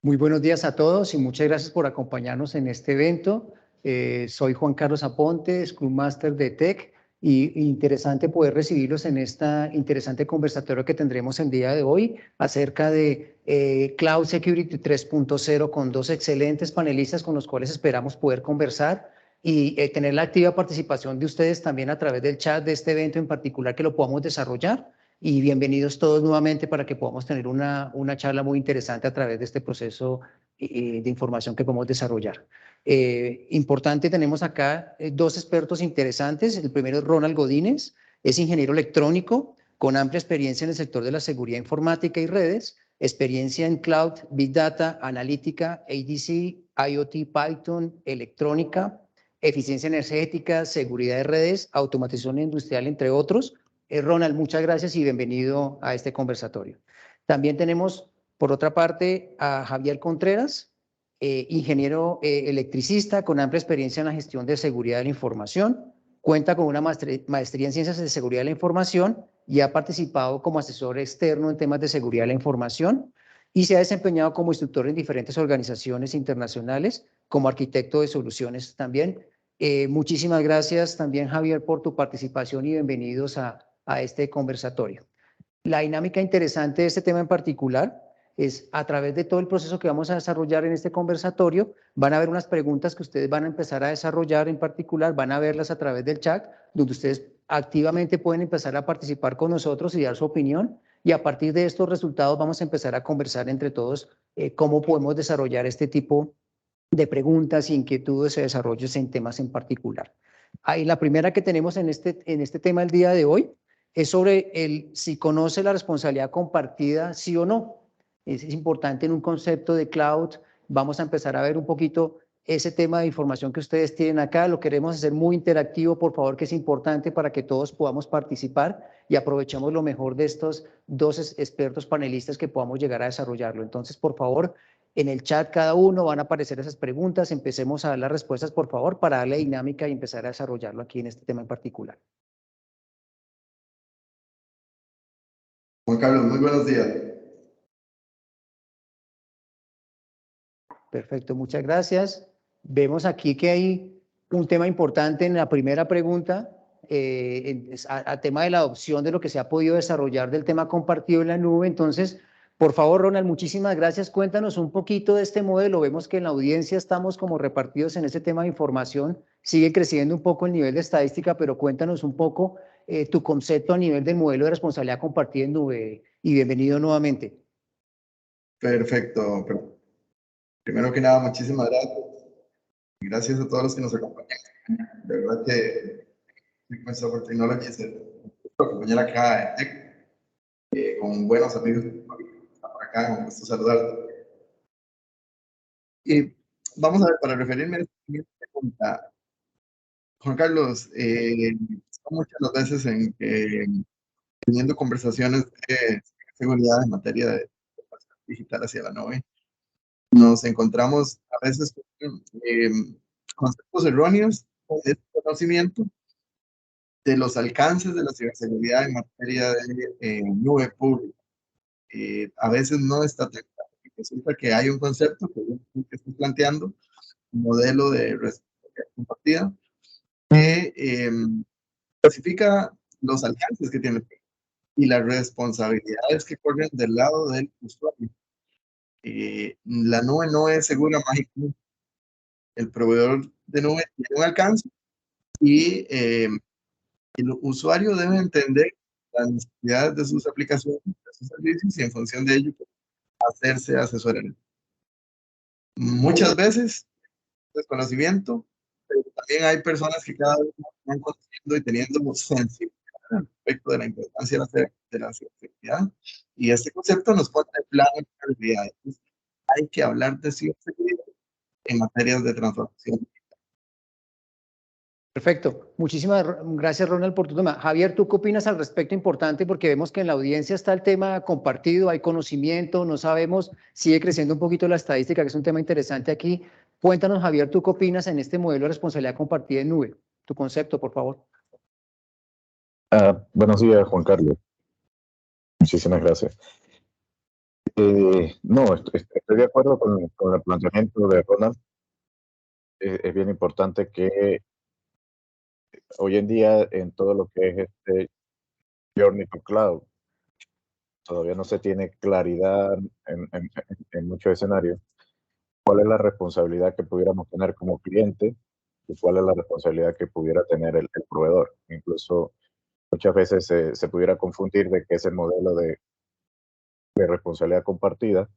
Muy buenos días a todos y muchas gracias por acompañarnos en este evento. Soy Juan Carlos Aponte, Scrum Master de TEC, y interesante poder recibirlos en esta interesante conversatorio que tendremos el día de hoy acerca de Cloud Security 3.0 con dos excelentes panelistas con los cuales esperamos poder conversar y tener la activa participación de ustedes también a través del chat de este evento en particular que lo podamos desarrollar. Y bienvenidos todos nuevamente para que podamos tener una charla muy interesante a través de este proceso de información que podemos desarrollar. Importante, tenemos acá dos expertos interesantes. El primero es Ronald Godínez, es ingeniero electrónico con amplia experiencia en el sector de la seguridad informática y redes, experiencia en cloud, big data, analítica, ADC, IoT, Python, electrónica, eficiencia energética, seguridad de redes, automatización industrial, entre otros. Ronald, muchas gracias y bienvenido a este conversatorio. También tenemos, por otra parte, a Javier Contreras, ingeniero electricista con amplia experiencia en la gestión de seguridad de la información. Cuenta con una maestría en Ciencias de Seguridad de la Información y ha participado como asesor externo en temas de seguridad de la información y se ha desempeñado como instructor en diferentes organizaciones internacionales, como arquitecto de soluciones también. Muchísimas gracias también, Javier, por tu participación y bienvenidos a este conversatorio. La dinámica interesante de este tema en particular es a través de todo el proceso que vamos a desarrollar en este conversatorio, van a haber unas preguntas que ustedes van a empezar a desarrollar en particular, van a verlas a través del chat, donde ustedes activamente pueden empezar a participar con nosotros y dar su opinión, y a partir de estos resultados vamos a empezar a conversar entre todos cómo podemos desarrollar este tipo de preguntas, inquietudes y desarrollos en temas en particular. Ahí la primera que tenemos en este tema el día de hoy es sobre si conoce la responsabilidad compartida, sí o no. Es importante en un concepto de cloud. Vamos a empezar a ver un poquito ese tema de información que ustedes tienen acá. Lo queremos hacer muy interactivo, por favor, que es importante para que todos podamos participar y aprovechemos lo mejor de estos dos expertos panelistas que podamos llegar a desarrollarlo. Entonces, por favor, en el chat cada uno van a aparecer esas preguntas. Empecemos a dar las respuestas, por favor, para darle dinámica y empezar a desarrollarlo aquí en este tema en particular. Juan Carlos, muy buenos días. Perfecto, muchas gracias. Vemos aquí que hay un tema importante en la primera pregunta, a tema de la adopción de lo que se ha podido desarrollar del tema compartido en la nube. Entonces, por favor, Ronald, muchísimas gracias. Cuéntanos un poquito de este modelo. Vemos que en la audiencia estamos como repartidos en este tema de información. Sigue creciendo un poco el nivel de estadística, pero cuéntanos un poco tu concepto a nivel del modelo de responsabilidad compartida en nube. Y bienvenido nuevamente. Perfecto. Primero que nada, muchísimas gracias. Gracias a todos los que nos acompañan. De verdad que Microsoft for Technology se acompañar acá en TEC, con buenos amigos por acá, con gusto saludarte. Y vamos a ver, para referirme a esta siguiente pregunta, Juan Carlos, muchas las veces en que teniendo conversaciones de seguridad en materia de digital hacia la nube, nos encontramos a veces con conceptos erróneos o desconocimiento de los alcances de la ciberseguridad en materia de nube pública. A veces no está tan claro. Resulta que hay un concepto que estoy planteando, un modelo de responsabilidad compartida, que clasifica los alcances que tiene y las responsabilidades que corren del lado del usuario. La nube no es segura mágicamente. El proveedor de nube tiene un alcance y el usuario debe entender las necesidades de sus aplicaciones, de sus servicios y en función de ello hacerse asesorar. Muchas veces desconocimiento, pero también hay personas que cada vez van conociendo y teniendo sensibilidad respecto de la importancia de la ciberseguridad. Y este concepto nos pone en plano de realidad. Hay que hablar de ciberseguridad en materias de transformación. Perfecto. Muchísimas gracias, Ronald, por tu tema. Javier, ¿tú qué opinas al respecto? Importante, porque vemos que en la audiencia está el tema compartido, hay conocimiento, no sabemos, sigue creciendo un poquito la estadística, que es un tema interesante aquí. Cuéntanos, Javier, ¿tú qué opinas en este modelo de responsabilidad compartida en nube? Tu concepto, por favor. Buenos días, Juan Carlos. Muchísimas gracias. No, estoy de acuerdo con el planteamiento de Ronald. Es bien importante que hoy en día en todo lo que es este Journey to Cloud, todavía no se tiene claridad en muchos escenarios cuál es la responsabilidad que pudiéramos tener como cliente y cuál es la responsabilidad que pudiera tener el proveedor. Incluso muchas veces se pudiera confundir de que ese modelo de responsabilidad compartida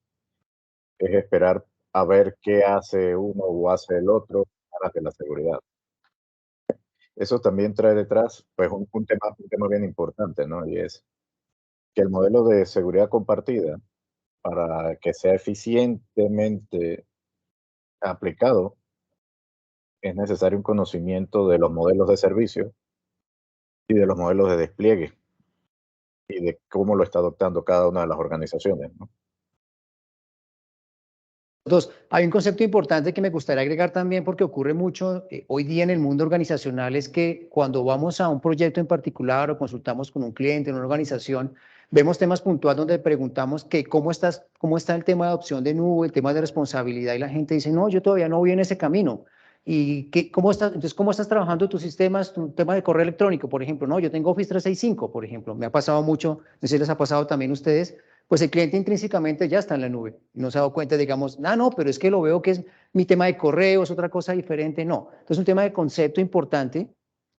es esperar a ver qué hace uno o hace el otro para de la seguridad. Eso también trae detrás pues un tema bien importante, ¿no? Y es que el modelo de seguridad compartida, para que sea eficientemente aplicado, es necesario un conocimiento de los modelos de servicio y de los modelos de despliegue y de cómo lo está adoptando cada una de las organizaciones, ¿no? Dos, hay un concepto importante que me gustaría agregar también porque ocurre mucho hoy día en el mundo organizacional, es que cuando vamos a un proyecto en particular o consultamos con un cliente en una organización, vemos temas puntuales donde preguntamos que cómo está el tema de adopción de nube, el tema de responsabilidad y la gente dice, no, yo todavía no voy en ese camino. ¿Y entonces, cómo estás trabajando tus sistemas, tu tema de correo electrónico, por ejemplo? No, yo tengo Office 365, por ejemplo. Me ha pasado mucho, no sé si les ha pasado también a ustedes, pues el cliente intrínsecamente ya está en la nube. No se ha dado cuenta, digamos, no, pero es que lo veo que es mi tema de correo, es otra cosa diferente. No, entonces es un tema de concepto importante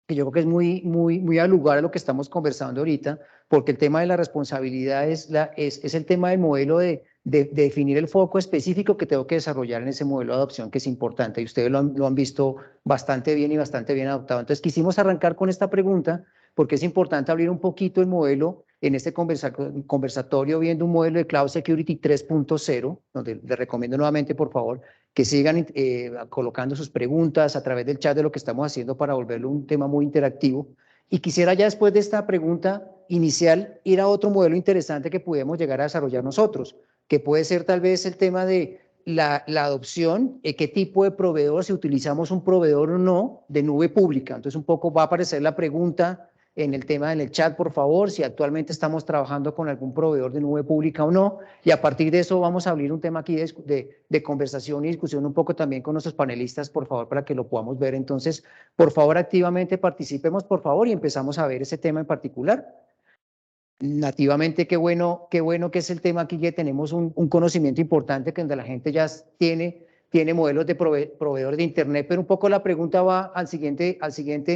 que yo creo que es muy al lugar de lo que estamos conversando ahorita, porque el tema de la responsabilidad es el tema del modelo de definir el foco específico que tengo que desarrollar en ese modelo de adopción, que es importante, y ustedes lo han visto bastante bien y bastante bien adoptado. Entonces quisimos arrancar con esta pregunta, porque es importante abrir un poquito el modelo en este conversatorio, viendo un modelo de Cloud Security 3.0, donde les recomiendo nuevamente, por favor, que sigan colocando sus preguntas a través del chat de lo que estamos haciendo para volverlo un tema muy interactivo. Y quisiera ya después de esta pregunta inicial ir a otro modelo interesante que podemos llegar a desarrollar nosotros, que puede ser tal vez el tema de la adopción, qué tipo de proveedor, si utilizamos un proveedor o no de nube pública. Entonces un poco va a aparecer la pregunta en el chat, por favor, si actualmente estamos trabajando con algún proveedor de nube pública o no, y a partir de eso vamos a abrir un tema aquí de conversación y discusión un poco también con nuestros panelistas, por favor, para que lo podamos ver. Entonces, por favor, activamente participemos, por favor, y empezamos a ver ese tema en particular. Nativamente, qué bueno que es el tema aquí, que tenemos un conocimiento importante que donde la gente ya tiene modelos de proveedores de Internet, pero un poco la pregunta va al siguiente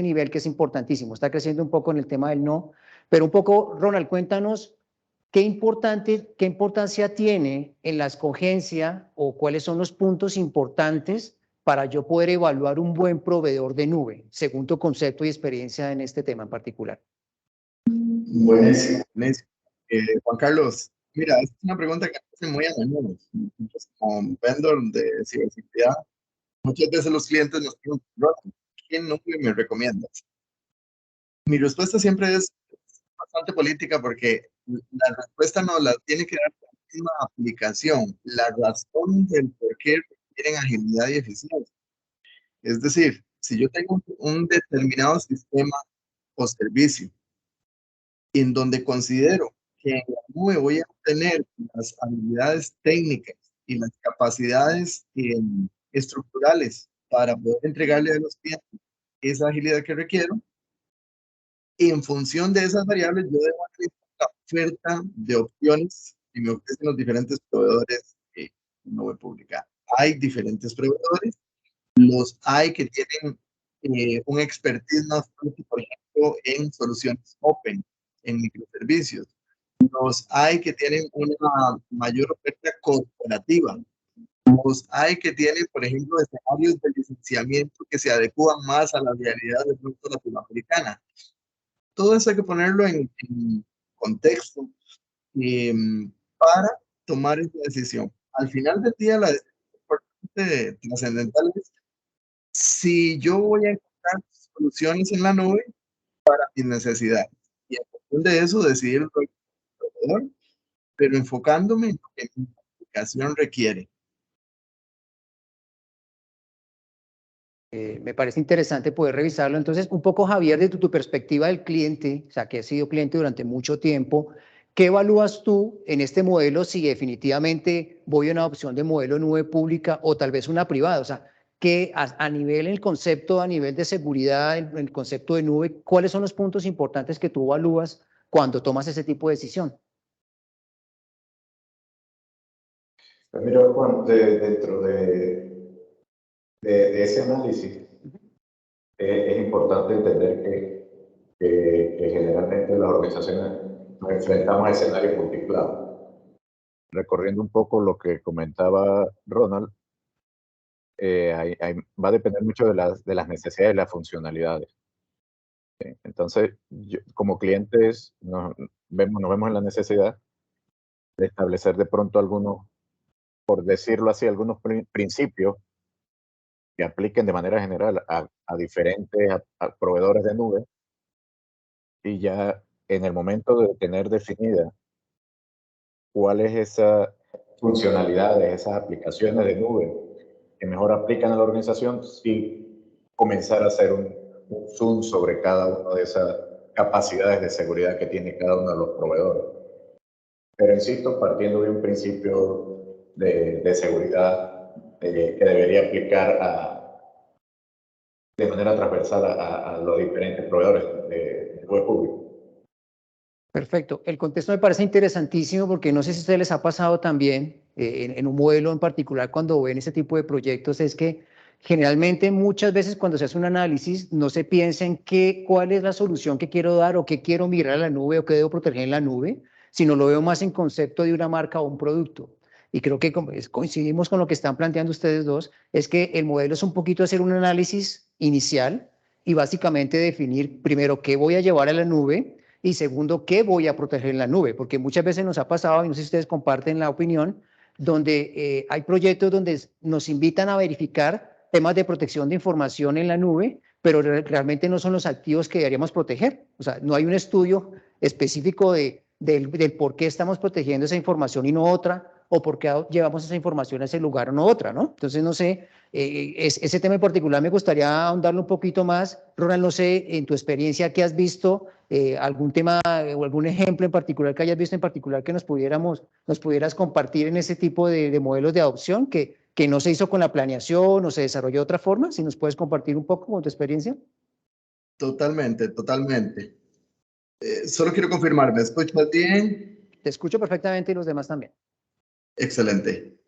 nivel, que es importantísimo. Está creciendo un poco en el tema del no, pero un poco, Ronald, cuéntanos qué importancia tiene en la escogencia o cuáles son los puntos importantes para yo poder evaluar un buen proveedor de nube, según tu concepto y experiencia en este tema en particular. Buenísimo, buenísimo. Juan Carlos, mira, es una pregunta que hacen muy a menudo. Nosotros, como vendor de ciberseguridad, muchas veces los clientes nos preguntan, ¿qué nube me recomiendas? Mi respuesta siempre es bastante política porque la respuesta no la tiene que dar la misma aplicación, la razón del por qué requieren agilidad y eficiencia. Es decir, si yo tengo un determinado sistema o servicio en donde considero que en la nube voy a obtener las habilidades técnicas y las capacidades estructurales para poder entregarle a los clientes esa agilidad que requiero, en función de esas variables yo debo analizar la oferta de opciones que me ofrecen los diferentes proveedores nube pública. Hay diferentes proveedores, los hay que tienen un expertise más fuerte, por ejemplo, en soluciones open, en microservicios. Los hay que tienen una mayor oferta corporativa. Los hay que tienen, por ejemplo, escenarios de licenciamiento que se adecúan más a la realidad de pronto latinoamericana. Todo eso hay que ponerlo en contexto para tomar esa decisión. Al final del día, la decisión importante, trascendental es si yo voy a encontrar soluciones en la nube para mis necesidades. Y en función de eso, decidir el proveedor, pero enfocándome en lo que mi aplicación requiere. Me parece interesante poder revisarlo. Entonces, un poco, Javier, desde tu perspectiva del cliente, o sea, que has sido cliente durante mucho tiempo, ¿qué evalúas tú en este modelo si definitivamente voy a una opción de modelo nube pública o tal vez una privada? O sea, que a nivel, el concepto, a nivel de seguridad, en el concepto de nube, ¿cuáles son los puntos importantes que tú evalúas cuando tomas ese tipo de decisión? Pues mira, Juan, dentro de ese análisis es importante entender que generalmente las organizaciones nos enfrentamos a escenarios multicloud. Recorriendo un poco lo que comentaba Ronald, va a depender mucho de las necesidades y las funcionalidades. Entonces, como clientes nos vemos en la necesidad de establecer de pronto algunos, por decirlo así, algunos principios que apliquen de manera general a diferentes proveedores de nube, y ya en el momento de tener definida cuáles esas funcionalidades, esas aplicaciones de nube que mejor aplican a la organización, sí comenzar a hacer un zoom sobre cada una de esas capacidades de seguridad que tiene cada uno de los proveedores. Pero insisto, partiendo de un principio de seguridad que debería aplicar de manera transversal a los diferentes proveedores de nube público. Perfecto. El contexto me parece interesantísimo porque no sé si a ustedes les ha pasado también en un modelo en particular cuando ven ese tipo de proyectos, es que generalmente muchas veces cuando se hace un análisis no se piensa en cuál es la solución que quiero dar o qué quiero mirar a la nube o qué debo proteger en la nube, sino lo veo más en concepto de una marca o un producto. Y creo que coincidimos con lo que están planteando ustedes dos, es que el modelo es un poquito hacer un análisis inicial y básicamente definir primero qué voy a llevar a la nube y segundo, ¿qué voy a proteger en la nube? Porque muchas veces nos ha pasado, y no sé si ustedes comparten la opinión, donde hay proyectos donde nos invitan a verificar temas de protección de información en la nube, pero realmente no son los activos que deberíamos proteger. O sea, no hay un estudio específico del por qué estamos protegiendo esa información y no otra, o por qué llevamos esa información a ese lugar o no otra, ¿no? Entonces, no sé, ese tema en particular me gustaría ahondarlo un poquito más. Ronald, no sé, en tu experiencia, ¿qué has visto? ¿Algún tema o algún ejemplo en particular que hayas visto en particular que nos pudieras compartir en ese tipo de modelos de adopción que no se hizo con la planeación o se desarrolló de otra forma? Si nos puedes compartir un poco con tu experiencia. Totalmente, totalmente. Solo quiero confirmar, ¿me escuchas bien? Te escucho perfectamente y los demás también. Excelente.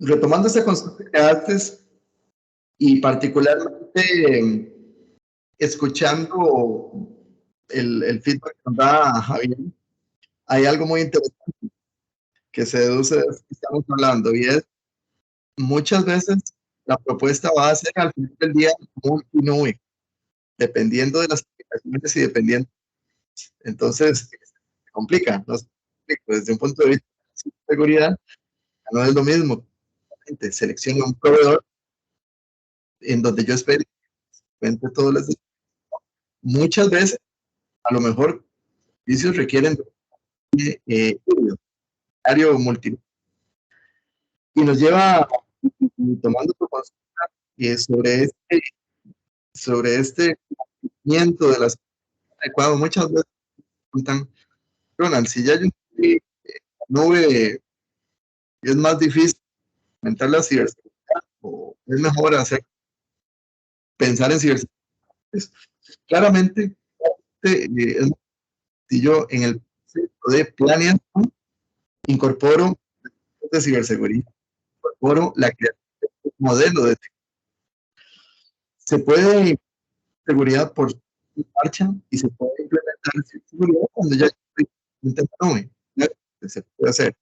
Retomando ese concepto que haces y particularmente escuchando el feedback que nos da Javier, hay algo muy interesante que se deduce de lo que estamos hablando y es muchas veces la propuesta va a ser al final del día multinube, dependiendo de las aplicaciones y dependiendo. Entonces, se complica, ¿no? Desde un punto de vista de seguridad, no es lo mismo. Selecciono un proveedor en donde yo espero todos los días. Muchas veces, a lo mejor, servicios requieren área multi. Y nos lleva tomando tu consulta sobre este conocimiento de las adecuadas. Muchas veces preguntan, Ronald, si ya yo nube es más difícil aumentar la ciberseguridad o es mejor pensar en ciberseguridad. Claramente, si yo en el proceso de planeación incorporo de ciberseguridad, incorporo la creación de un modelo de se puede seguridad por marcha y se puede implementar seguridad cuando ya hay un tema nube. Se puede hacer.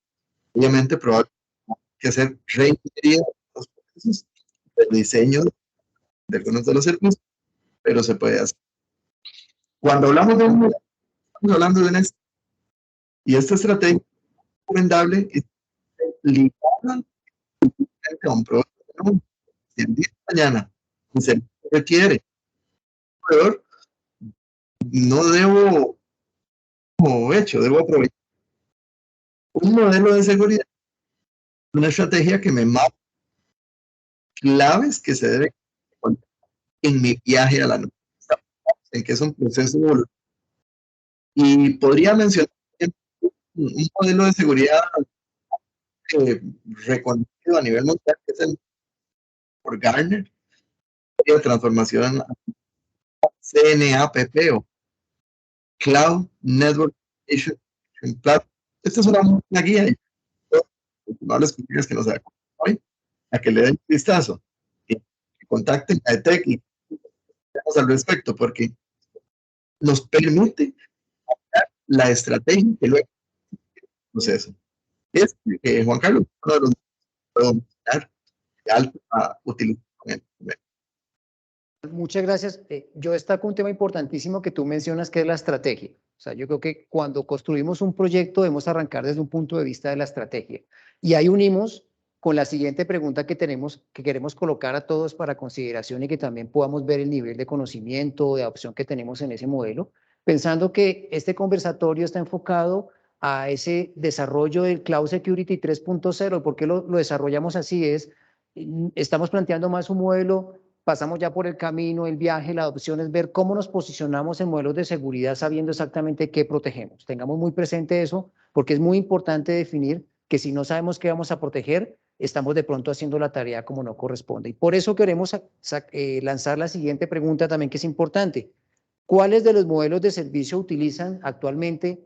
Obviamente, probablemente hay que hacer reingeniería de los procesos, del diseño de algunos de los servicios, pero se puede hacer. Cuando hablamos de un estamos hablando de una y esta estrategia recomendable es ligada a un proveedor. Si el día de mañana se requiere un proveedor, no debo, como hecho, debo aprovechar un modelo de seguridad, una estrategia que me marca claves que se deben en mi viaje a la nube, en que es un proceso evolutivo. Y podría mencionar un modelo de seguridad reconocido a nivel mundial, que es el por Gartner, de transformación CNAPP o Cloud Network Application Platform. Esta es una guía y no les colegas que nos acompañen hoy a que le den un vistazo, que contacten a ETEC y veamos al respecto, porque nos permite la estrategia que luego proceso. Es Juan Carlos, uno de los puedo mencionar de alto a utilizar. Muchas gracias. Yo destaco un tema importantísimo que tú mencionas, que es la estrategia. O sea, yo creo que cuando construimos un proyecto debemos arrancar desde un punto de vista de la estrategia. Y ahí unimos con la siguiente pregunta que tenemos, que queremos colocar a todos para consideración y que también podamos ver el nivel de conocimiento, de adopción que tenemos en ese modelo, pensando que este conversatorio está enfocado a ese desarrollo del Cloud Security 3.0. ¿Por qué lo desarrollamos así? Estamos planteando más un modelo. Pasamos ya por el camino, el viaje, la adopción es ver cómo nos posicionamos en modelos de seguridad sabiendo exactamente qué protegemos. Tengamos muy presente eso porque es muy importante definir que si no sabemos qué vamos a proteger, estamos de pronto haciendo la tarea como no corresponde. Y por eso queremos lanzar la siguiente pregunta también que es importante. ¿Cuáles de los modelos de servicio utilizan actualmente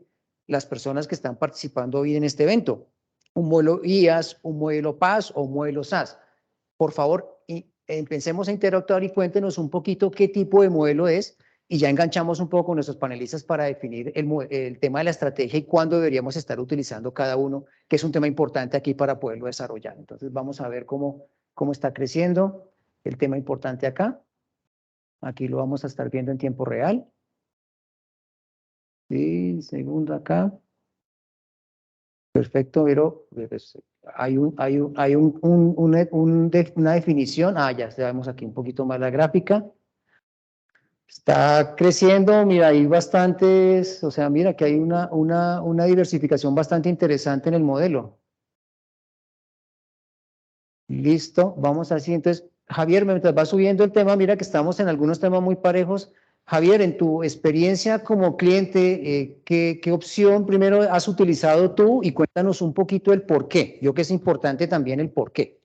las personas que están participando hoy en este evento? ¿Un modelo IaaS, un modelo PaaS o un modelo SaaS? Por favor, empecemos a interactuar y cuéntenos un poquito qué tipo de modelo es y ya enganchamos un poco con nuestros panelistas para definir el tema de la estrategia y cuándo deberíamos estar utilizando cada uno, que es un tema importante aquí para poderlo desarrollar. Entonces vamos a ver cómo está creciendo el tema importante acá. Aquí lo vamos a estar viendo en tiempo real. Sí, segundo acá. Perfecto, pero hay una definición. Ya sabemos aquí un poquito más la gráfica. Está creciendo, mira, hay bastantes, o sea, mira que hay una diversificación bastante interesante en el modelo. Listo, vamos así. Entonces, Javier, mientras va subiendo el tema, mira que estamos en algunos temas muy parejos. Javier, en tu experiencia como cliente, ¿qué opción primero has utilizado tú? Y cuéntanos un poquito el por qué. Yo creo que es importante también el por qué.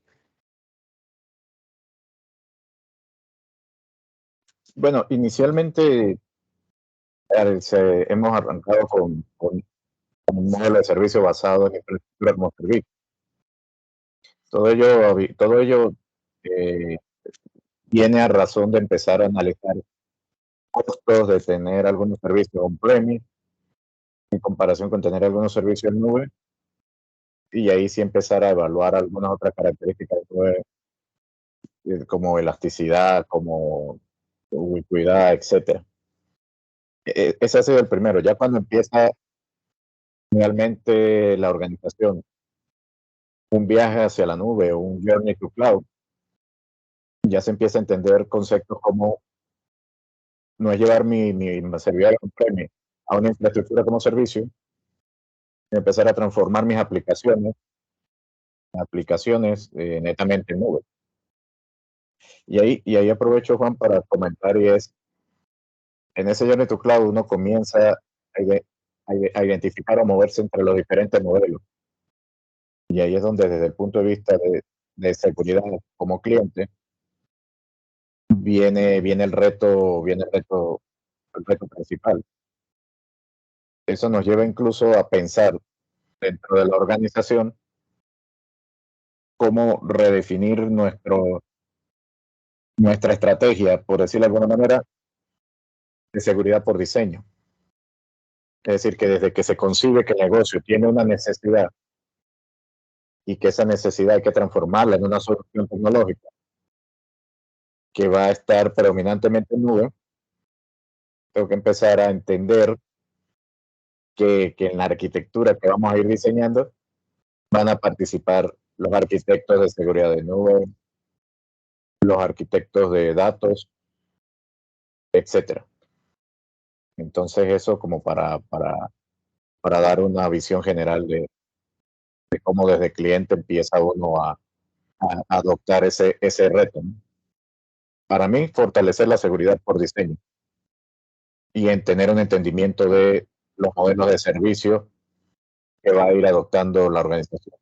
Bueno, inicialmente hemos arrancado con un modelo de servicio basado en infraestructura como servicio. Todo ello viene a razón de empezar a analizar costos de tener algunos servicios on-premise en comparación con tener algunos servicios en nube, y ahí sí empezar a evaluar algunas otras características como elasticidad, como ubicuidad, etc. Ese ha sido el primero. Ya cuando empieza realmente la organización un viaje hacia la nube o un journey to cloud, ya se empieza a entender conceptos como no es llevar mi servidor on-premise a una infraestructura como servicio, y empezar a transformar mis aplicaciones netamente en nube. Y ahí aprovecho, Juan, para comentar, y es, en ese Journey to Cloud uno comienza a identificar o moverse entre los diferentes modelos. Y ahí es donde, desde el punto de vista de seguridad como cliente, viene el reto principal. Eso nos lleva incluso a pensar dentro de la organización cómo redefinir nuestra estrategia, por decirlo de alguna manera, de seguridad por diseño. Es decir, que desde que se concibe que el negocio tiene una necesidad y que esa necesidad hay que transformarla en una solución tecnológica que va a estar predominantemente en nube, tengo que empezar a entender que en la arquitectura que vamos a ir diseñando van a participar los arquitectos de seguridad de nube, los arquitectos de datos, etcétera. Entonces eso como para dar una visión general de cómo desde cliente empieza uno a adoptar ese reto, ¿no? Para mí, fortalecer la seguridad por diseño y en tener un entendimiento de los modelos de servicio que va a ir adoptando la organización.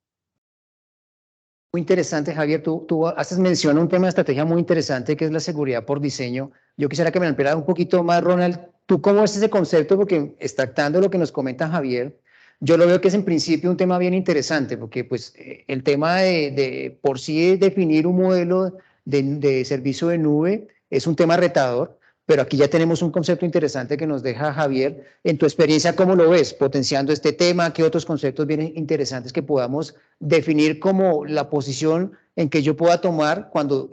Muy interesante, Javier. Tú haces mención a un tema de estrategia muy interesante que es la seguridad por diseño. Yo quisiera que me ampliara un poquito más, Ronald. ¿Tú cómo ves ese concepto? Porque extractando lo que nos comenta Javier, yo lo veo que es en principio un tema bien interesante, porque pues el tema de por sí definir un modelo de servicio de nube es un tema retador, pero aquí ya tenemos un concepto interesante que nos deja Javier. En tu experiencia, ¿cómo lo ves? Potenciando este tema, ¿qué otros conceptos bien interesantes que podamos definir como la posición en que yo pueda tomar cuando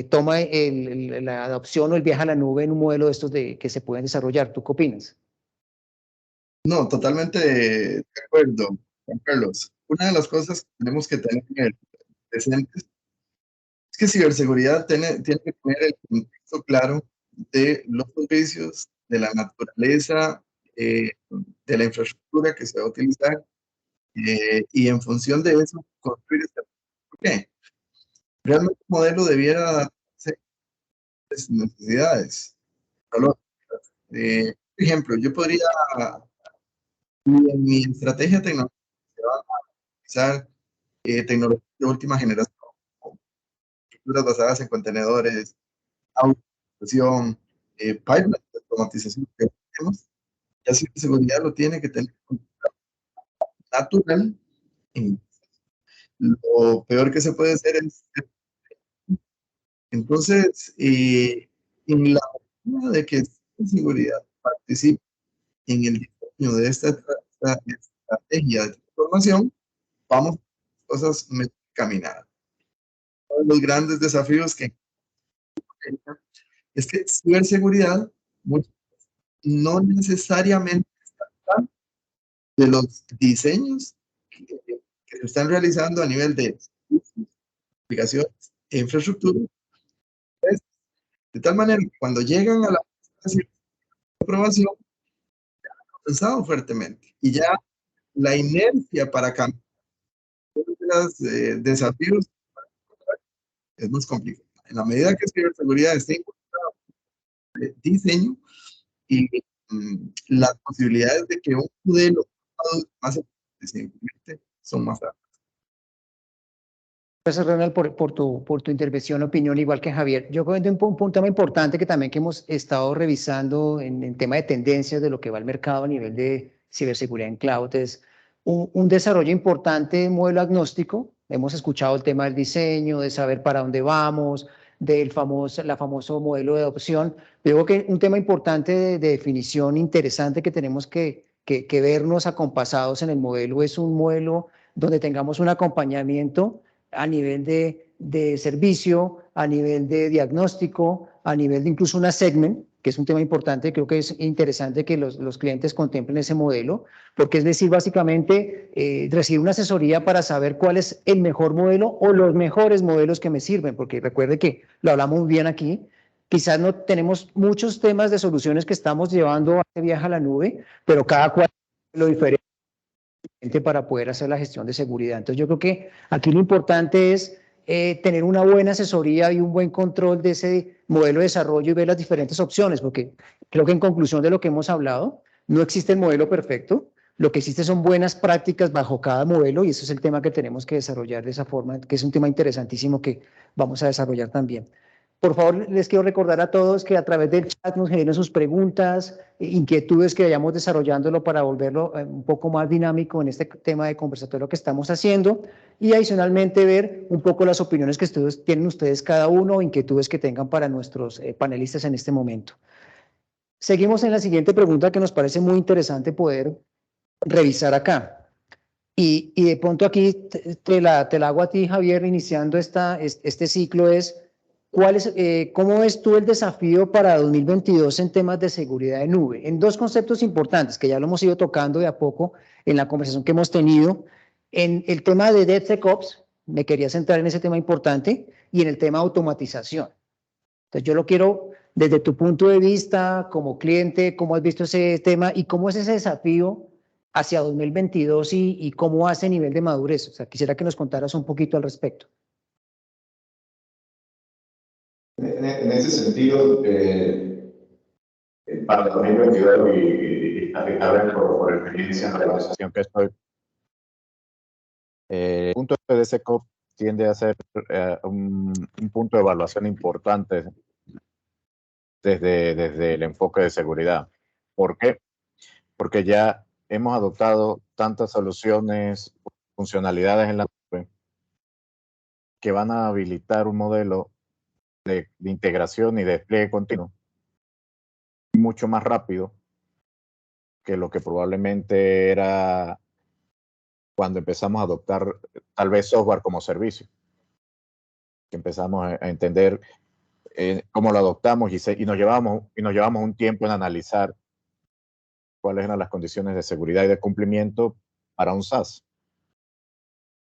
toma la adopción o el viaje a la nube en un modelo de estos que se pueden desarrollar? ¿Tú qué opinas? No, totalmente de acuerdo, Juan Carlos. Una de las cosas que tenemos que tener presentes es que ciberseguridad tiene que tener el contexto claro de los servicios, de la naturaleza, de la infraestructura que se va a utilizar y en función de eso construir este. ¿Por qué? Realmente el modelo debiera adaptarse a las necesidades. Por ejemplo, yo podría, en mi estrategia tecnológica, se va a utilizar tecnología de última generación, estructuras basadas en contenedores, automatización, pipelines de automatización que tenemos. La ciberseguridad lo tiene que tener natural. Lo peor que se puede hacer es. Entonces, en la medida de que la seguridad participe en el diseño de esta estrategia de transformación, vamos a cosas caminadas. Uno de los grandes desafíos que es que ciberseguridad no necesariamente está de los diseños que se están realizando a nivel de aplicaciones e infraestructura, de tal manera que cuando llegan a la aprobación, han pensado fuertemente y ya la inercia para cambiar los desafíos es más complicado. En la medida que ciberseguridad esté incorporada en diseño y las posibilidades de que un modelo más se implemente son más altas. Gracias, Ronald, por tu intervención, opinión, igual que Javier. Yo creo que un punto muy importante que también que hemos estado revisando en tema de tendencias de lo que va al mercado a nivel de ciberseguridad en cloud es un desarrollo importante de modelo agnóstico. Hemos escuchado el tema del diseño, de saber para dónde vamos, la famoso modelo de adopción. Yo creo que un tema importante de definición interesante que tenemos que vernos acompasados en el modelo es un modelo donde tengamos un acompañamiento a nivel de servicio, a nivel de diagnóstico, a nivel de incluso una segment, que es un tema importante. Creo que es interesante que los clientes contemplen ese modelo, porque es decir, básicamente recibir una asesoría para saber cuál es el mejor modelo o los mejores modelos que me sirven, porque recuerde que lo hablamos muy bien aquí, quizás no tenemos muchos temas de soluciones que estamos llevando a este viaje a la nube, pero cada cual lo diferente para poder hacer la gestión de seguridad. Entonces yo creo que aquí lo importante es tener una buena asesoría y un buen control de ese modelo de desarrollo y ver las diferentes opciones, porque creo que en conclusión de lo que hemos hablado, no existe el modelo perfecto, lo que existe son buenas prácticas bajo cada modelo y ese es el tema que tenemos que desarrollar de esa forma, que es un tema interesantísimo que vamos a desarrollar también. Por favor, les quiero recordar a todos que a través del chat nos generen sus preguntas, inquietudes que vayamos desarrollándolo para volverlo un poco más dinámico en este tema de conversatorio que estamos haciendo, y adicionalmente ver un poco las opiniones que tienen ustedes cada uno o inquietudes que tengan para nuestros panelistas en este momento. Seguimos en la siguiente pregunta que nos parece muy interesante poder revisar acá. Y de pronto aquí te la hago a ti, Javier, iniciando este ciclo es... ¿Cómo ves tú el desafío para 2022 en temas de seguridad de nube? En dos conceptos importantes que ya lo hemos ido tocando de a poco en la conversación que hemos tenido. En el tema de DevSecOps, me quería centrar en ese tema importante, y en el tema de automatización. Entonces yo lo quiero desde tu punto de vista como cliente, cómo has visto ese tema y cómo es ese desafío hacia 2022 y cómo hace nivel de madurez. O sea, quisiera que nos contaras un poquito al respecto. En ese sentido, para 2022 y también por experiencia en la organización que estoy, el punto de DevSecOps tiende a ser un punto de evaluación importante desde el enfoque de seguridad. ¿Por qué? Porque ya hemos adoptado tantas soluciones, funcionalidades en la nube que van a habilitar un modelo de integración y de despliegue continuo mucho más rápido que lo que probablemente era cuando empezamos a adoptar tal vez software como servicio. Que empezamos a entender cómo lo adoptamos y nos llevamos un tiempo en analizar cuáles eran las condiciones de seguridad y de cumplimiento para un SaaS.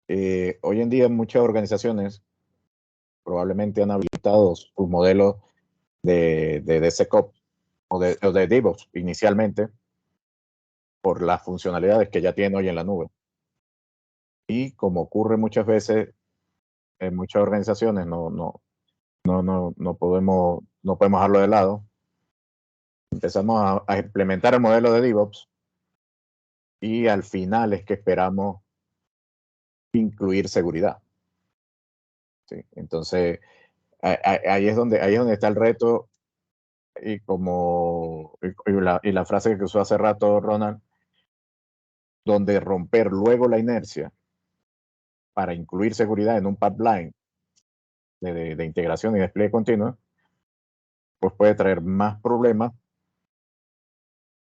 Hoy en día muchas organizaciones probablemente han habilitado sus modelos de DevSecOps o de DevOps inicialmente por las funcionalidades que ya tienen hoy en la nube. Y como ocurre muchas veces en muchas organizaciones, no podemos dejarlo de lado. Empezamos a implementar el modelo de DevOps y al final es que esperamos incluir seguridad. ¿Sí? Entonces, ahí es donde está el reto y la frase que usó hace rato Ronald, donde romper luego la inercia para incluir seguridad en un pipeline de integración y despliegue continuo, pues puede traer más problemas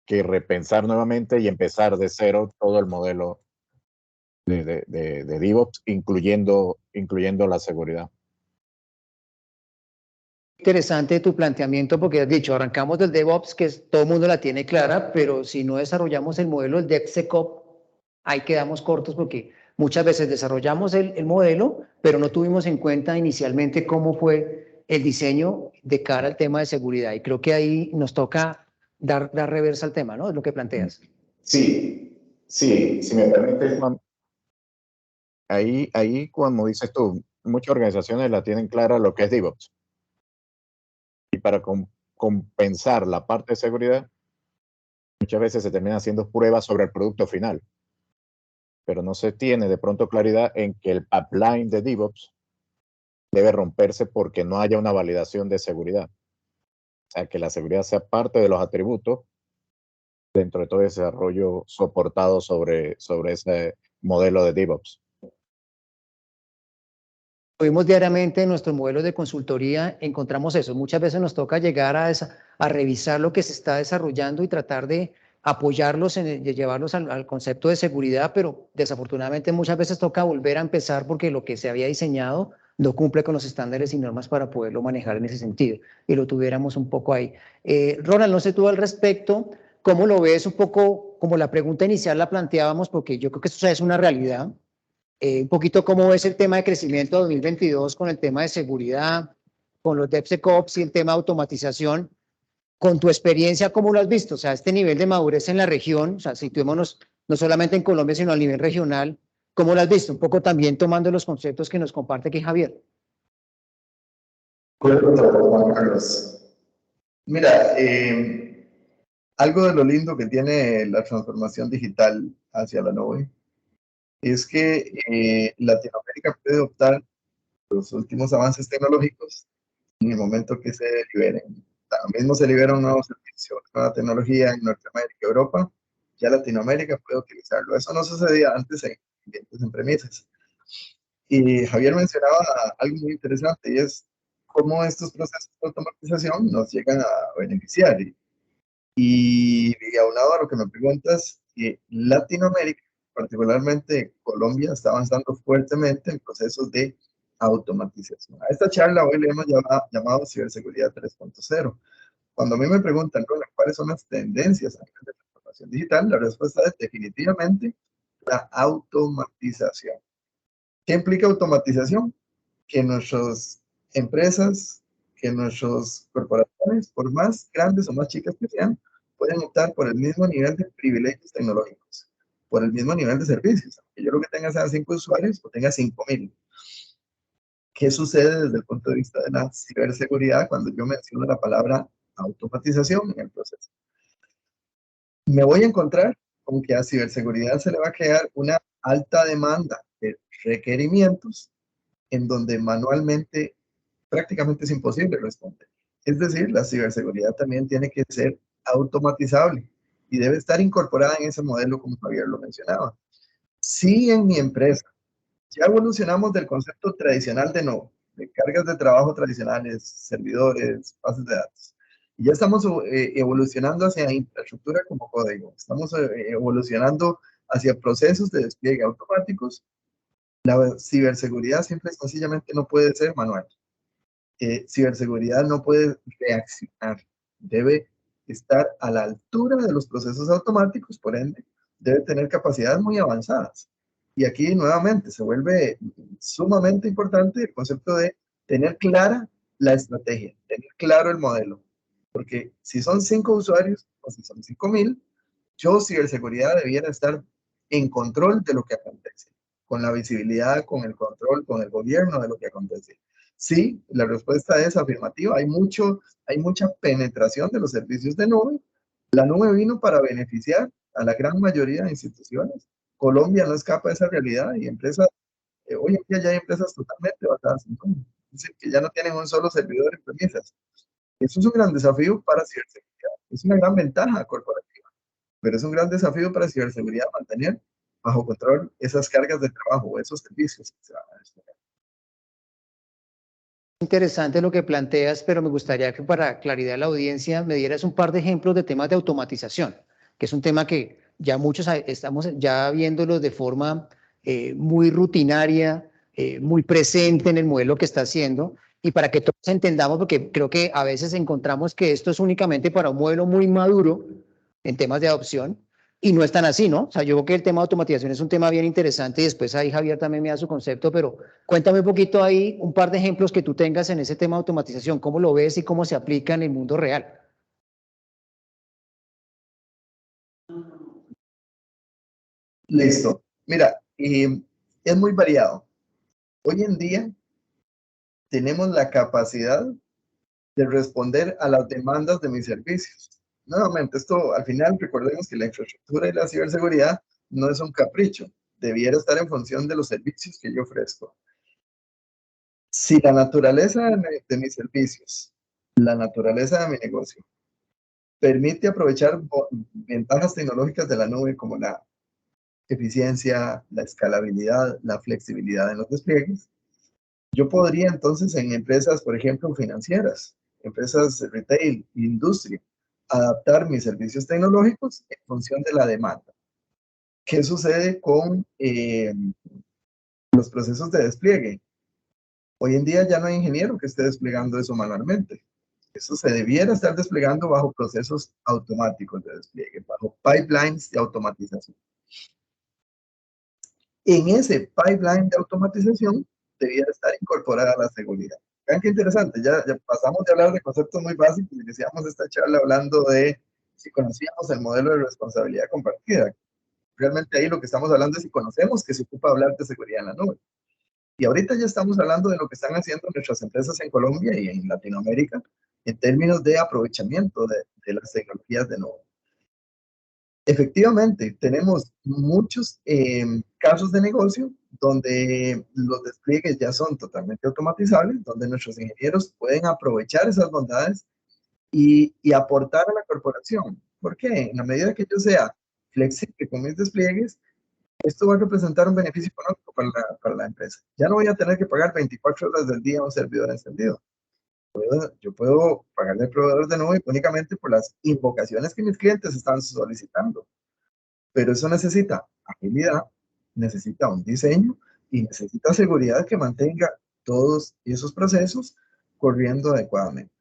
que repensar nuevamente y empezar de cero todo el modelo de DevOps, incluyendo la seguridad. Interesante tu planteamiento porque has dicho, arrancamos del DevOps, que todo el mundo la tiene clara, pero si no desarrollamos el modelo del DevSecOps, ahí quedamos cortos porque muchas veces desarrollamos el modelo, pero no tuvimos en cuenta inicialmente cómo fue el diseño de cara al tema de seguridad. Y creo que ahí nos toca dar reversa al tema, ¿no? Es lo que planteas. Sí, si me permites, Juan. Ahí, como dices tú, muchas organizaciones la tienen clara lo que es DevOps. Y para compensar la parte de seguridad, muchas veces se termina haciendo pruebas sobre el producto final. Pero no se tiene de pronto claridad en que el pipeline de DevOps debe romperse porque no haya una validación de seguridad. O sea, que la seguridad sea parte de los atributos dentro de todo ese desarrollo soportado sobre ese modelo de DevOps. Vimos diariamente en nuestros modelos de consultoría, encontramos eso. Muchas veces nos toca llegar a revisar lo que se está desarrollando y tratar de apoyarlos, de llevarlos al concepto de seguridad, pero desafortunadamente muchas veces toca volver a empezar porque lo que se había diseñado no cumple con los estándares y normas para poderlo manejar en ese sentido, y lo tuviéramos un poco ahí. Ronald, no sé tú al respecto, ¿cómo lo ves? Un poco como la pregunta inicial la planteábamos, porque yo creo que eso es una realidad. Un poquito cómo ves el tema de crecimiento 2022 con el tema de seguridad, con los DevSecOps y el tema de automatización. Con tu experiencia, ¿cómo lo has visto? O sea, este nivel de madurez en la región, o sea, situémonos no solamente en Colombia, sino a nivel regional, ¿cómo lo has visto? Un poco también tomando los conceptos que nos comparte aquí Javier. Juan Carlos. Mira, algo de lo lindo que tiene la transformación digital hacia la nube es que Latinoamérica puede optar los últimos avances tecnológicos en el momento que se liberen. También mismo se libera un nuevo servicio, nueva tecnología en Norteamérica y Europa, ya Latinoamérica puede utilizarlo. Eso no sucedía antes en ambientes en premisas. Y Javier mencionaba algo muy interesante y es cómo estos procesos de automatización nos llegan a beneficiar. Y aunado a lo que me preguntas, Latinoamérica, particularmente Colombia, está avanzando fuertemente en procesos de automatización. A esta charla hoy le hemos llamado Ciberseguridad 3.0. Cuando a mí me preguntan, ¿cuáles son las tendencias a nivel de transformación digital? La respuesta es definitivamente la automatización. ¿Qué implica automatización? Que nuestras empresas, que nuestras corporaciones, por más grandes o más chicas que sean, pueden optar por el mismo nivel de privilegios tecnológicos, por el mismo nivel de servicios. Que yo lo que tenga sean 5 usuarios o tenga 5,000. ¿Qué sucede desde el punto de vista de la ciberseguridad cuando yo menciono la palabra automatización en el proceso? Me voy a encontrar con que a ciberseguridad se le va a crear una alta demanda de requerimientos en donde manualmente prácticamente es imposible responder. Es decir, la ciberseguridad también tiene que ser automatizable y debe estar incorporada en ese modelo como Javier lo mencionaba. Si en mi empresa ya evolucionamos del concepto tradicional de cargas de trabajo tradicionales, servidores, bases de datos, y ya estamos evolucionando hacia infraestructura como código, estamos evolucionando hacia procesos de despliegue automáticos, la ciberseguridad simple y sencillamente no puede ser manual. Ciberseguridad no puede reaccionar, debe estar a la altura de los procesos automáticos, por ende, debe tener capacidades muy avanzadas. Y aquí nuevamente se vuelve sumamente importante el concepto de tener clara la estrategia, tener claro el modelo. Porque si son 5 usuarios o si son 5,000, yo ciberseguridad debiera estar en control de lo que acontece, con la visibilidad, con el control, con el gobierno de lo que acontece. Sí, la respuesta es afirmativa. Hay mucha penetración de los servicios de nube. La nube vino para beneficiar a la gran mayoría de instituciones. Colombia no escapa de esa realidad y empresas, hoy en día ya hay empresas totalmente basadas en nube. Es decir, que ya no tienen un solo servidor en premisas. Eso es un gran desafío para ciberseguridad. Es una gran ventaja corporativa, pero es un gran desafío para ciberseguridad mantener bajo control esas cargas de trabajo, esos servicios que se van a desplegar. Interesante lo que planteas, pero me gustaría que para claridad de la audiencia me dieras un par de ejemplos de temas de automatización, que es un tema que ya muchos estamos ya viéndolo de forma muy rutinaria, muy presente en el modelo que está haciendo, y para que todos entendamos, porque creo que a veces encontramos que esto es únicamente para un modelo muy maduro en temas de adopción, y no es tan así, ¿no? O sea, yo creo que el tema de automatización es un tema bien interesante y después ahí Javier también me da su concepto, pero cuéntame un poquito ahí, un par de ejemplos que tú tengas en ese tema de automatización, cómo lo ves y cómo se aplica en el mundo real. Listo. Mira, es muy variado. Hoy en día tenemos la capacidad de responder a las demandas de mis servicios. Nuevamente, esto al final recordemos que la infraestructura y la ciberseguridad no es un capricho, debiera estar en función de los servicios que yo ofrezco. Si la naturaleza de mis servicios, la naturaleza de mi negocio, permite aprovechar ventajas tecnológicas de la nube como la eficiencia, la escalabilidad, la flexibilidad en los despliegues, yo podría entonces en empresas, por ejemplo, financieras, empresas retail, industria, adaptar mis servicios tecnológicos en función de la demanda. ¿Qué sucede con los procesos de despliegue? Hoy en día ya no hay ingeniero que esté desplegando eso manualmente. Eso se debiera estar desplegando bajo procesos automáticos de despliegue, bajo pipelines de automatización. En ese pipeline de automatización debiera estar incorporada la seguridad. Vean qué interesante, ya pasamos de hablar de conceptos muy básicos, iniciamos esta charla hablando de si conocíamos el modelo de responsabilidad compartida. Realmente ahí lo que estamos hablando es si conocemos que se ocupa hablar de seguridad en la nube. Y ahorita ya estamos hablando de lo que están haciendo nuestras empresas en Colombia y en Latinoamérica en términos de aprovechamiento de las tecnologías de nube. Efectivamente, tenemos muchos casos de negocio donde los despliegues ya son totalmente automatizables, donde nuestros ingenieros pueden aprovechar esas bondades y aportar a la corporación. ¿Por qué? En la medida que yo sea flexible con mis despliegues, esto va a representar un beneficio económico para la empresa. Ya no voy a tener que pagar 24 horas del día a un servidor encendido. Yo puedo pagarle al proveedor de nube únicamente por las invocaciones que mis clientes están solicitando. Pero eso necesita agilidad, necesita un diseño y necesita seguridad que mantenga todos esos procesos corriendo adecuadamente.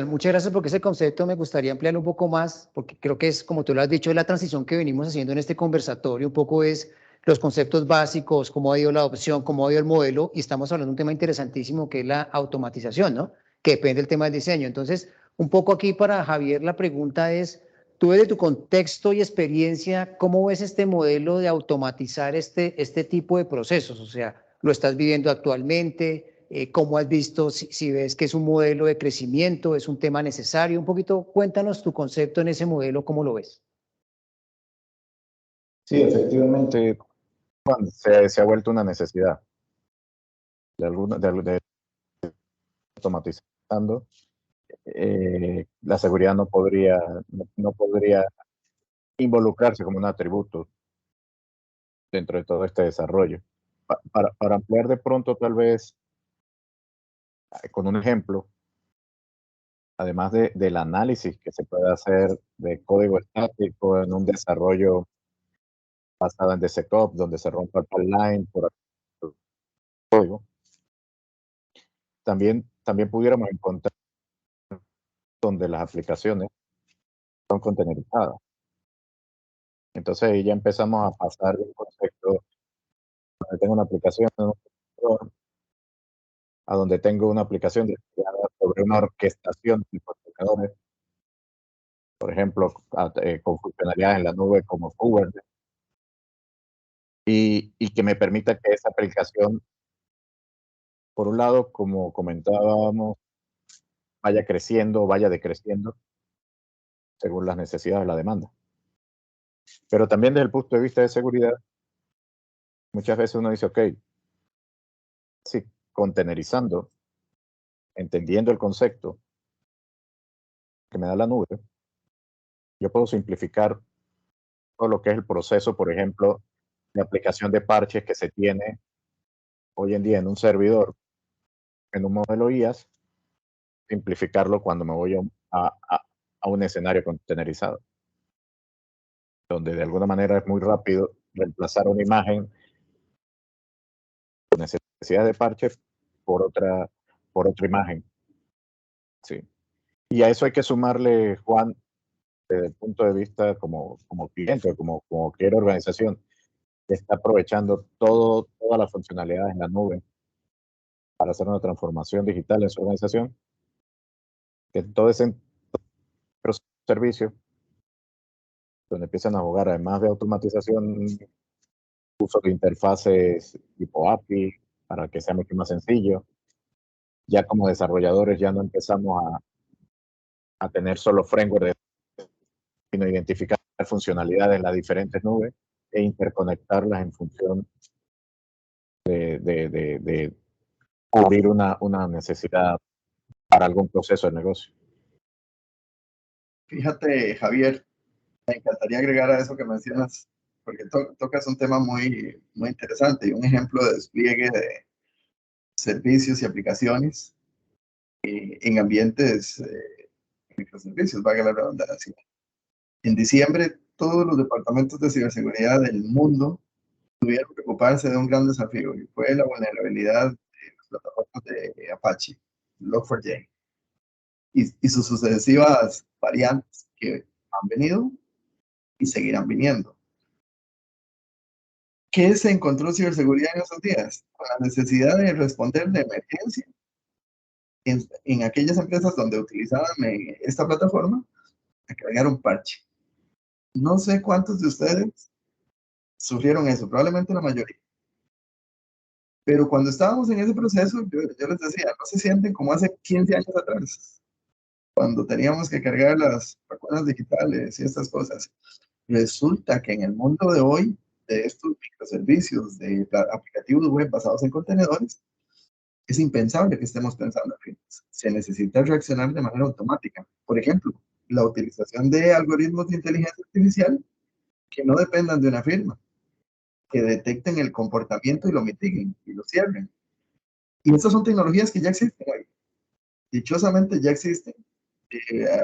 Muchas gracias porque ese concepto me gustaría ampliarlo un poco más, porque creo que es, como tú lo has dicho, la transición que venimos haciendo en este conversatorio, un poco es los conceptos básicos, cómo ha ido la adopción, cómo ha ido el modelo, y estamos hablando de un tema interesantísimo que es la automatización, ¿no? Que depende del tema del diseño. Entonces, un poco aquí para Javier la pregunta es, tú desde tu contexto y experiencia, ¿cómo ves este modelo de automatizar este tipo de procesos? O sea, ¿lo estás viviendo actualmente? ¿Cómo has visto, si ves que es un modelo de crecimiento, es un tema necesario? Un poquito, cuéntanos tu concepto en ese modelo, ¿cómo lo ves? Sí, efectivamente, Juan, se ha vuelto una necesidad de automatizando. La seguridad no podría involucrarse como un atributo dentro de todo este desarrollo. Para ampliar de pronto, tal vez, con un ejemplo, además del análisis que se puede hacer de código estático en un desarrollo basado en DevSecOps, donde se rompa el pipeline por código, también pudiéramos encontrar donde las aplicaciones son containerizadas. Entonces ahí ya empezamos a pasar de un concepto donde tengo una aplicación a donde tengo una aplicación desarrollada sobre una orquestación de indicadores, por ejemplo, con funcionalidades en la nube como Kubernetes, y que me permita que esa aplicación, por un lado, como comentábamos, vaya creciendo o vaya decreciendo según las necesidades de la demanda. Pero también desde el punto de vista de seguridad, muchas veces uno dice, ok, sí, containerizando, entendiendo el concepto que me da la nube, yo puedo simplificar todo lo que es el proceso, por ejemplo, de aplicación de parches que se tiene hoy en día en un servidor, en un modelo IaaS, simplificarlo cuando me voy a un escenario containerizado, donde de alguna manera es muy rápido reemplazar una imagen con necesidad de parches por otra imagen. Sí. Y a eso hay que sumarle, Juan, desde el punto de vista como cliente, como cualquier organización que está aprovechando todas las funcionalidades en la nube para hacer una transformación digital en su organización, que todo ese servicio, donde empiezan a jugar, además de automatización, uso de interfaces tipo API, para que sea mucho más sencillo. Ya como desarrolladores ya no empezamos a tener solo framework, sino identificar funcionalidades en las diferentes nubes e interconectarlas en función de cubrir una necesidad para algún proceso de negocio. Fíjate, Javier, me encantaría agregar a eso que mencionas, porque tocas un tema muy, muy interesante y un ejemplo de despliegue de servicios y aplicaciones en ambientes microservicios, valga la redundancia. En diciembre, todos los departamentos de ciberseguridad del mundo tuvieron que ocuparse de un gran desafío y fue la vulnerabilidad de las plataformas de Apache, Log4j, y sus sucesivas variantes que han venido y seguirán viniendo. ¿Qué se encontró ciberseguridad en esos días? Con la necesidad de responder de emergencia en aquellas empresas donde utilizaban esta plataforma, a cargar un parche. No sé cuántos de ustedes sufrieron eso, probablemente la mayoría. Pero cuando estábamos en ese proceso, yo les decía, no se sienten como hace 15 años atrás, cuando teníamos que cargar las vacunas digitales y estas cosas. Resulta que en el mundo de hoy, de estos microservicios, de aplicativos web basados en contenedores, es impensable que estemos pensando en firmas. Se necesita reaccionar de manera automática. Por ejemplo, la utilización de algoritmos de inteligencia artificial que no dependan de una firma, que detecten el comportamiento y lo mitiguen y lo cierren. Y estas son tecnologías que ya existen hoy. Dichosamente ya existen.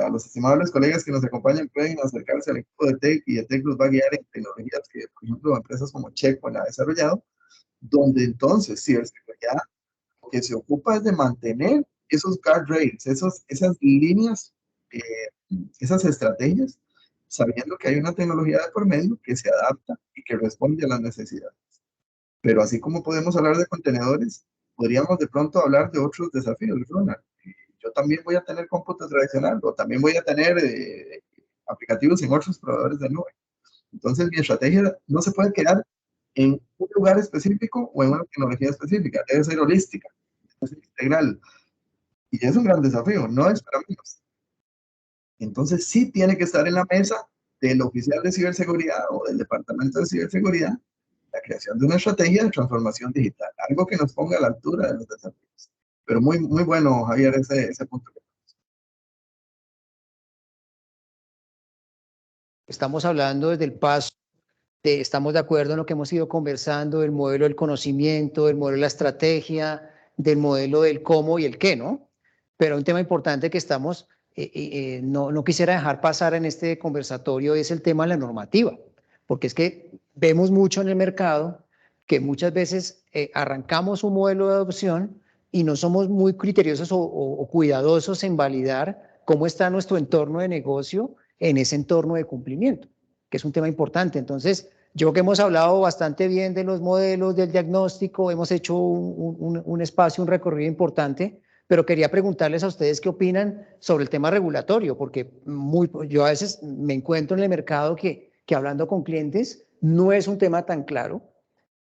A los estimables colegas que nos acompañan pueden acercarse al equipo de TEC y TEC los va a guiar en tecnologías que, por ejemplo, empresas como Checkpoint ha desarrollado, donde entonces ciberseguridad que se ocupa es de mantener esos guardrails, esas líneas, esas estrategias, sabiendo que hay una tecnología de por medio que se adapta y que responde a las necesidades. Pero así como podemos hablar de contenedores, podríamos de pronto hablar de otros desafíos, Ronald. Yo también voy a tener cómputo tradicional o también voy a tener aplicativos en otros proveedores de nube. Entonces, mi estrategia no se puede quedar en un lugar específico o en una tecnología específica, debe ser holística, debe ser integral. Y es un gran desafío, no es para menos. Entonces, sí tiene que estar en la mesa del oficial de ciberseguridad o del departamento de ciberseguridad la creación de una estrategia de transformación digital, algo que nos ponga a la altura de los desafíos. Pero muy, muy bueno, Javier, ese punto. Estamos hablando desde el paso, estamos de acuerdo en lo que hemos ido conversando, del modelo del conocimiento, del modelo de la estrategia, del modelo del cómo y el qué, ¿no? Pero un tema importante que estamos, no quisiera dejar pasar en este conversatorio es el tema de la normativa, porque es que vemos mucho en el mercado que muchas veces arrancamos un modelo de adopción y no somos muy criteriosos o cuidadosos en validar cómo está nuestro entorno de negocio en ese entorno de cumplimiento, que es un tema importante. Entonces, yo que hemos hablado bastante bien de los modelos, del diagnóstico, hemos hecho un espacio, un recorrido importante, pero quería preguntarles a ustedes qué opinan sobre el tema regulatorio, porque yo a veces me encuentro en el mercado que hablando con clientes no es un tema tan claro.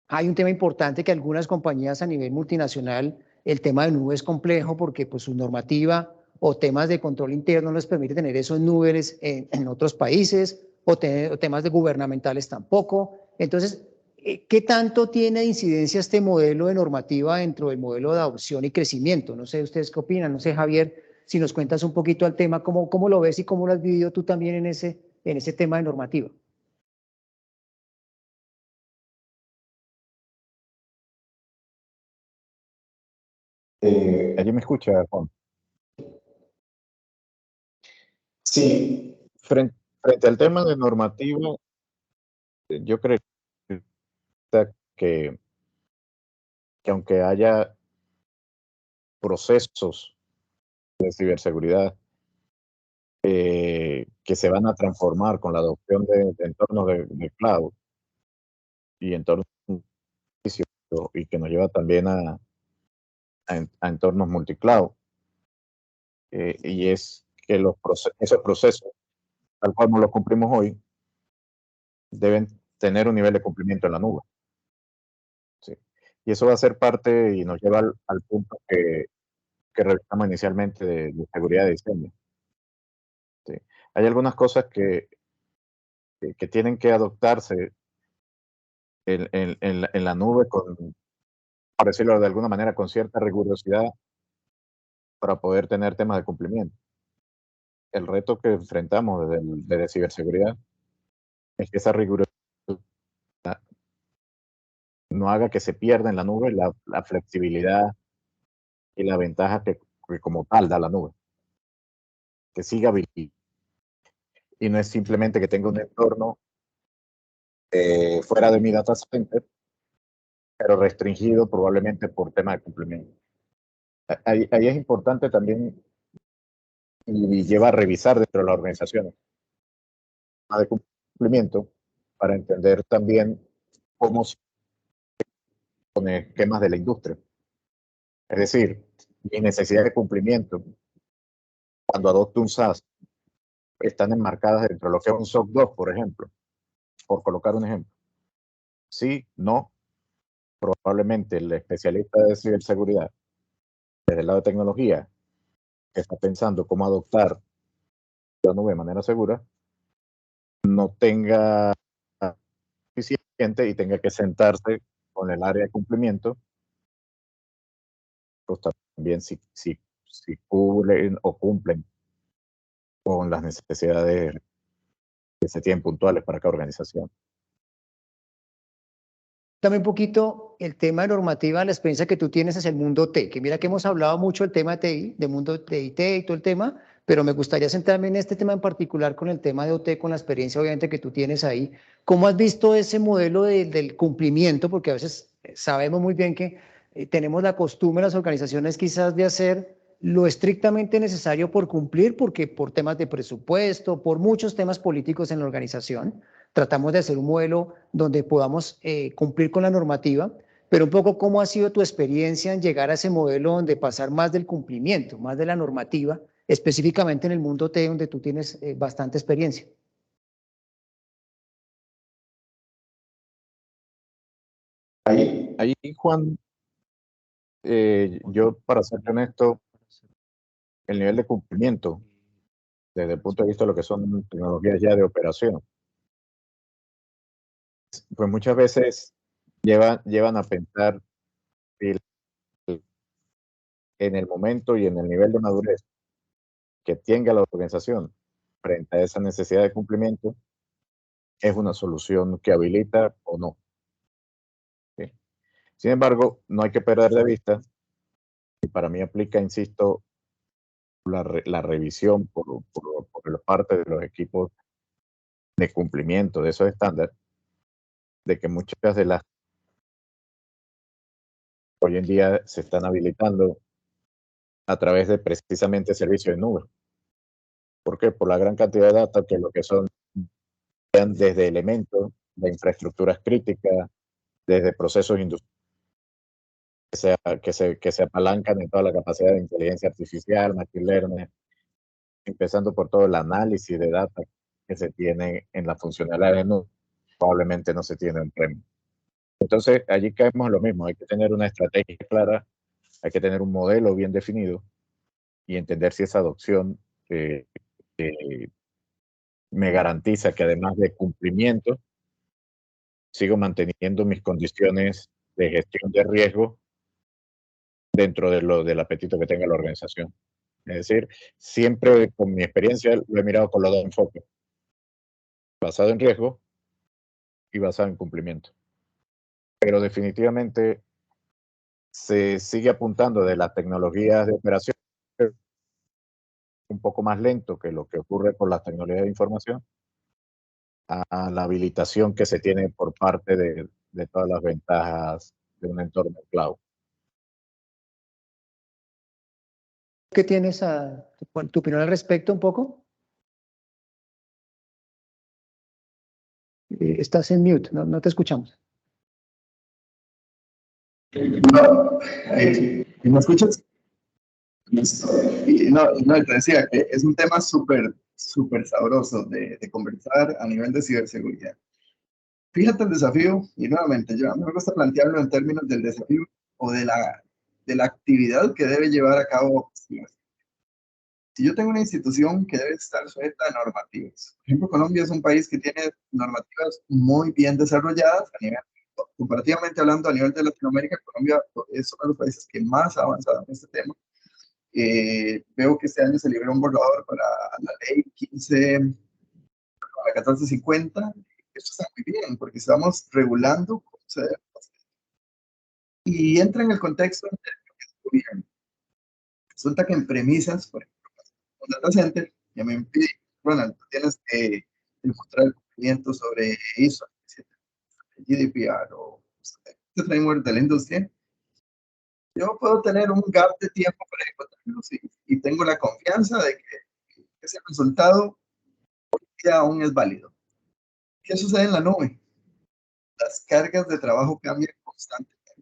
Hay un tema importante que algunas compañías a nivel multinacional, el tema de nube es complejo porque pues, su normativa o temas de control interno no les permite tener esos nubes en otros países o temas de gubernamentales tampoco. Entonces, ¿qué tanto tiene de incidencia este modelo de normativa dentro del modelo de adopción y crecimiento? No sé, ¿ustedes qué opinan? No sé, Javier, si nos cuentas un poquito al tema, ¿cómo lo ves y cómo lo has vivido tú también en ese tema de normativa? ¿Allí me escucha, Juan? Sí, Frente al tema de normativa, yo creo que aunque haya procesos de ciberseguridad que se van a transformar con la adopción de entornos de cloud y entornos y que nos lleva también a entornos multicloud, y es que esos procesos, tal cual los cumplimos hoy, deben tener un nivel de cumplimiento en la nube. ¿Sí? Y eso va a ser parte y nos lleva al punto que revisamos inicialmente de seguridad de diseño. ¿Sí? Hay algunas cosas que tienen que adoptarse en la nube por decirlo de alguna manera, con cierta rigurosidad para poder tener temas de cumplimiento. El reto que enfrentamos desde ciberseguridad es que esa rigurosidad no haga que se pierda en la nube la flexibilidad y la ventaja que como tal da la nube. Que siga vigente. Y no es simplemente que tenga un entorno fuera de mi data center, pero restringido probablemente por tema de cumplimiento. Ahí es importante también y lleva a revisar dentro de las organizaciones de cumplimiento para entender también cómo se con esquemas de la industria. Es decir, mi necesidad de cumplimiento cuando adopto un SaaS están enmarcadas dentro de lo que es un SOC 2, por ejemplo, por colocar un ejemplo. Sí, no, probablemente el especialista de ciberseguridad, desde el lado de tecnología, que está pensando cómo adoptar la nube de manera segura, no tenga suficiente gente y tenga que sentarse con el área de cumplimiento, pues también si cubren o cumplen con las necesidades que se tienen puntuales para cada organización. También un poquito el tema de normativa, la experiencia que tú tienes es el mundo T, que mira que hemos hablado mucho del tema de TI, del mundo de IT y todo el tema, pero me gustaría centrarme en este tema en particular con el tema de OT, con la experiencia obviamente que tú tienes ahí. ¿Cómo has visto ese modelo del cumplimiento? Porque a veces sabemos muy bien que tenemos la costumbre en las organizaciones quizás de hacer lo estrictamente necesario por cumplir, porque por temas de presupuesto, por muchos temas políticos en la organización, tratamos de hacer un modelo donde podamos cumplir con la normativa, pero un poco cómo ha sido tu experiencia en llegar a ese modelo donde pasar más del cumplimiento, más de la normativa, específicamente en el mundo T, donde tú tienes bastante experiencia. Ahí, Juan, yo, para ser honesto, el nivel de cumplimiento, desde el punto de vista de lo que son tecnologías ya de operación, pues muchas veces llevan a pensar en el momento y en el nivel de madurez que tenga la organización frente a esa necesidad de cumplimiento, es una solución que habilita o no. ¿Sí? Sin embargo, no hay que perder de vista, y para mí aplica, insisto, la revisión por parte de los equipos de cumplimiento de esos estándares, de que muchas de las hoy en día se están habilitando a través de precisamente servicios de nube. ¿Por qué? Por la gran cantidad de datos que lo que son desde elementos de infraestructuras críticas, desde procesos industriales que se apalancan en toda la capacidad de inteligencia artificial, machine learning, empezando por todo el análisis de datos que se tiene en la funcionalidad de nube, probablemente no se tiene en premise. Entonces, allí caemos en lo mismo, hay que tener una estrategia clara, hay que tener un modelo bien definido y entender si esa adopción me garantiza que además de cumplimiento, sigo manteniendo mis condiciones de gestión de riesgo dentro del apetito que tenga la organización. Es decir, siempre con mi experiencia lo he mirado con los dos enfoques, basado en riesgo y basado en cumplimiento. Pero definitivamente se sigue apuntando de las tecnologías de operación un poco más lento que lo que ocurre con las tecnologías de información, a la habilitación que se tiene por parte de todas las ventajas de un entorno cloud. ¿Qué tienes tu opinión al respecto un poco? Estás en mute, no te escuchamos. No, ¿me escuchas? No, te decía que es un tema súper sabroso de conversar a nivel de ciberseguridad. Fíjate el desafío, y nuevamente, yo a mí me gusta plantearlo en términos del desafío o de la actividad que debe llevar a cabo. Si yo tengo una institución que debe estar sujeta a normativas, por ejemplo, Colombia es un país que tiene normativas muy bien desarrolladas a nivel, comparativamente hablando a nivel de Latinoamérica, Colombia es uno de los países que más ha avanzado en este tema. Veo que este año se liberó un borrador para la ley 1450. Esto está muy bien, porque estamos regulando cómo se debe hacer. Y entra en el contexto del gobierno. Resulta que en premisas, por ejemplo, un data center, ya me impide, Ronald, tú tienes que demostrar el cumplimiento sobre ISO, GDPR o este framework de la industria. Yo puedo tener un gap de tiempo para ejecutarlo, ¿sí? Y tengo la confianza de que ese resultado aún es válido. ¿Qué sucede en la nube? Las cargas de trabajo cambian constantemente.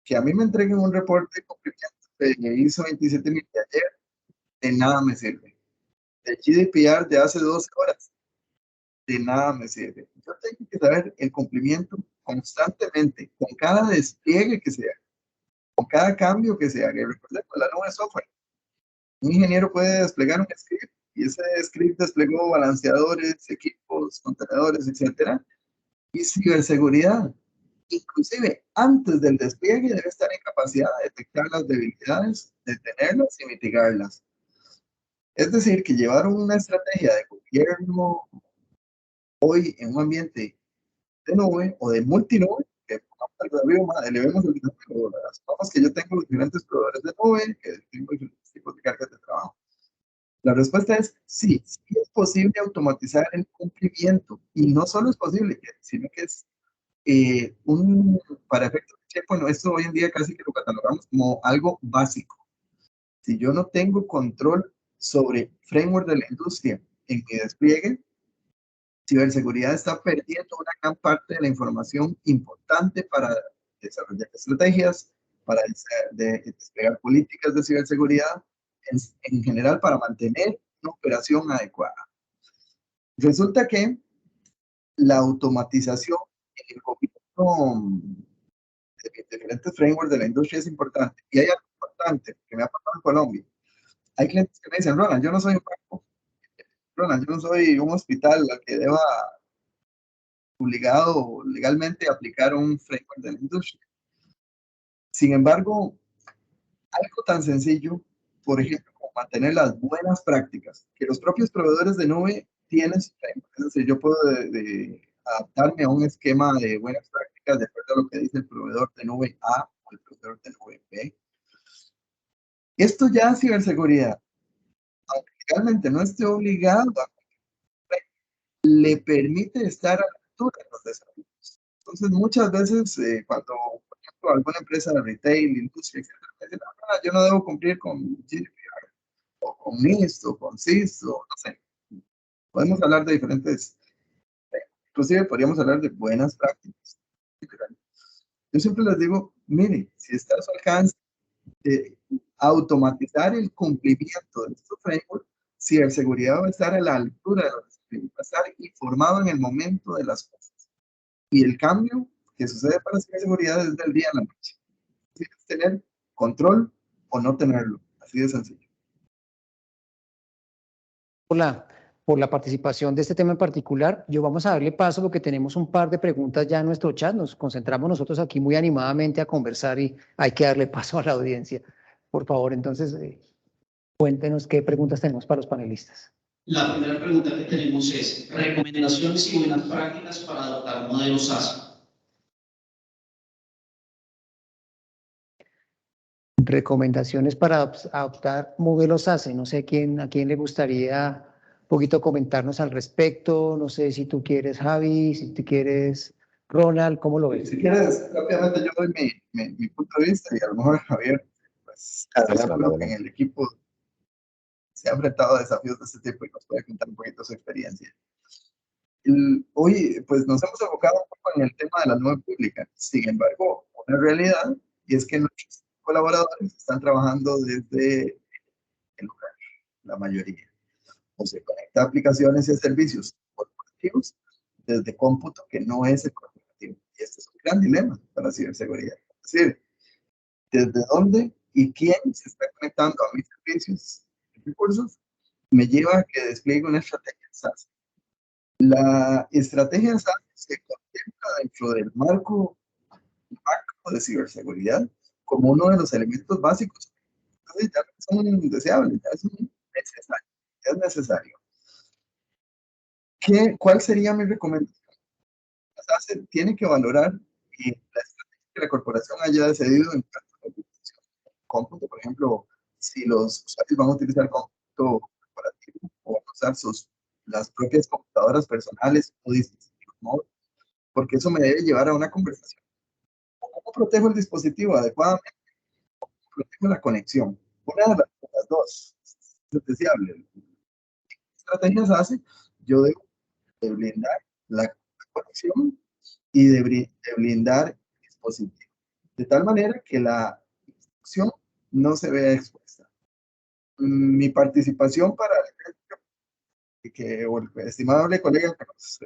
Que a mí me entreguen un reporte de cumplimiento de ISO 27000 de ayer, de nada me sirve. El GDPR de hace 12 horas, de nada me sirve. Yo tengo que saber el cumplimiento constantemente, con cada despliegue que se haga, con cada cambio que se haga. Y recordemos, la nube es software. Un ingeniero puede desplegar un script y ese script desplegó balanceadores, equipos, contenedores, etcétera. Y ciberseguridad, inclusive antes del despliegue, debe estar en capacidad de detectar las debilidades, detenerlas y mitigarlas. Es decir, que llevar una estrategia de gobierno hoy en un ambiente de nube o de multinube, que elevemos el número de las formas que yo tengo los diferentes proveedores de nube, que tengo diferentes tipos de cargas de trabajo. La respuesta es sí, sí es posible automatizar el cumplimiento, y no solo es posible, sino que es para efectos de bueno, esto hoy en día casi que lo catalogamos como algo básico. Si yo no tengo control sobre framework de la industria en mi despliegue, ciberseguridad está perdiendo una gran parte de la información importante para desarrollar estrategias, para desplegar políticas de ciberseguridad, en general para mantener una operación adecuada. Resulta que la automatización en el gobierno de diferentes frameworks de la industria es importante. Y hay algo importante que me ha pasado en Colombia. Hay clientes que me dicen, Ronald, yo no soy un banco, Ronald, yo no soy un hospital al que deba obligado legalmente a aplicar un framework de la industria. Sin embargo, algo tan sencillo, por ejemplo, como mantener las buenas prácticas, que los propios proveedores de nube tienen su framework. Es decir, yo puedo adaptarme a un esquema de buenas prácticas de acuerdo a lo que dice el proveedor de nube A o el proveedor de nube B. Esto ya es ciberseguridad, aunque legalmente no esté obligado a le permite estar a la altura de los desafíos. Entonces, muchas veces, cuando, por ejemplo, alguna empresa de retail, industria, etcétera, me dice, no, yo no debo cumplir con GDPR, o con NIST, o con CIS, o no sé. Podemos hablar de diferentes, inclusive podríamos hablar de buenas prácticas. Yo siempre les digo, mire, si está a su alcance de automatizar el cumplimiento de estos frameworks, ciberseguridad va a estar a la altura de los desafíos, va a estar informado en el momento de las cosas. Y el cambio que sucede para ciberseguridad es del día a la noche. Es tener control o no tenerlo. Así de sencillo. Por la participación de este tema en particular. Yo vamos a darle paso porque tenemos un par de preguntas ya en nuestro chat. Nos concentramos nosotros aquí muy animadamente a conversar y hay que darle paso a la audiencia. Por favor, entonces, cuéntenos qué preguntas tenemos para los panelistas. La primera pregunta que tenemos es, recomendaciones y buenas prácticas para adoptar modelos SaaS. Recomendaciones para adoptar modelos ACE. No sé a quién le gustaría un poquito comentarnos al respecto. No sé si tú quieres, Javi, si tú quieres, Ronald, ¿cómo lo ves? Si quieres, rápidamente yo doy mi punto de vista, y a lo mejor Javier, pues estoy seguro que en el equipo se ha enfrentado a desafíos de este tipo y nos puede contar un poquito su experiencia. Hoy, pues nos hemos enfocado un poco en el tema de la nube pública. Sin embargo, una realidad, y es que nuestros colaboradores están trabajando desde el lugar, la mayoría. O se conecta a aplicaciones y servicios corporativos desde cómputo que no es el corporativo. Y este es un gran dilema para la ciberseguridad. Es decir, desde dónde y quién se está conectando a mis servicios y recursos me lleva a que despliegue una estrategia SaaS. La estrategia SaaS se contempla dentro del marco de ciberseguridad como uno de los elementos básicos. Entonces ya son deseables, ya es necesario. Ya es necesario. ¿Cuál sería mi recomendación? SaaS tiene que valorar la estrategia que la corporación haya decidido en cuanto a la utilización de cómputo. Por ejemplo, si los usuarios van a utilizar cómputo corporativo o van a usar las propias computadoras personales o dispositivos móviles, porque eso me debe llevar a una conversación. ¿Cómo protejo el dispositivo adecuadamente? ¿Cómo protejo la conexión? Una de las dos es deseable. ¿Qué estrategias hace? Yo debo de blindar la conexión y de blindar el dispositivo, de tal manera que la instrucción no se vea expuesta. Mi participación para o el estimable colega que nos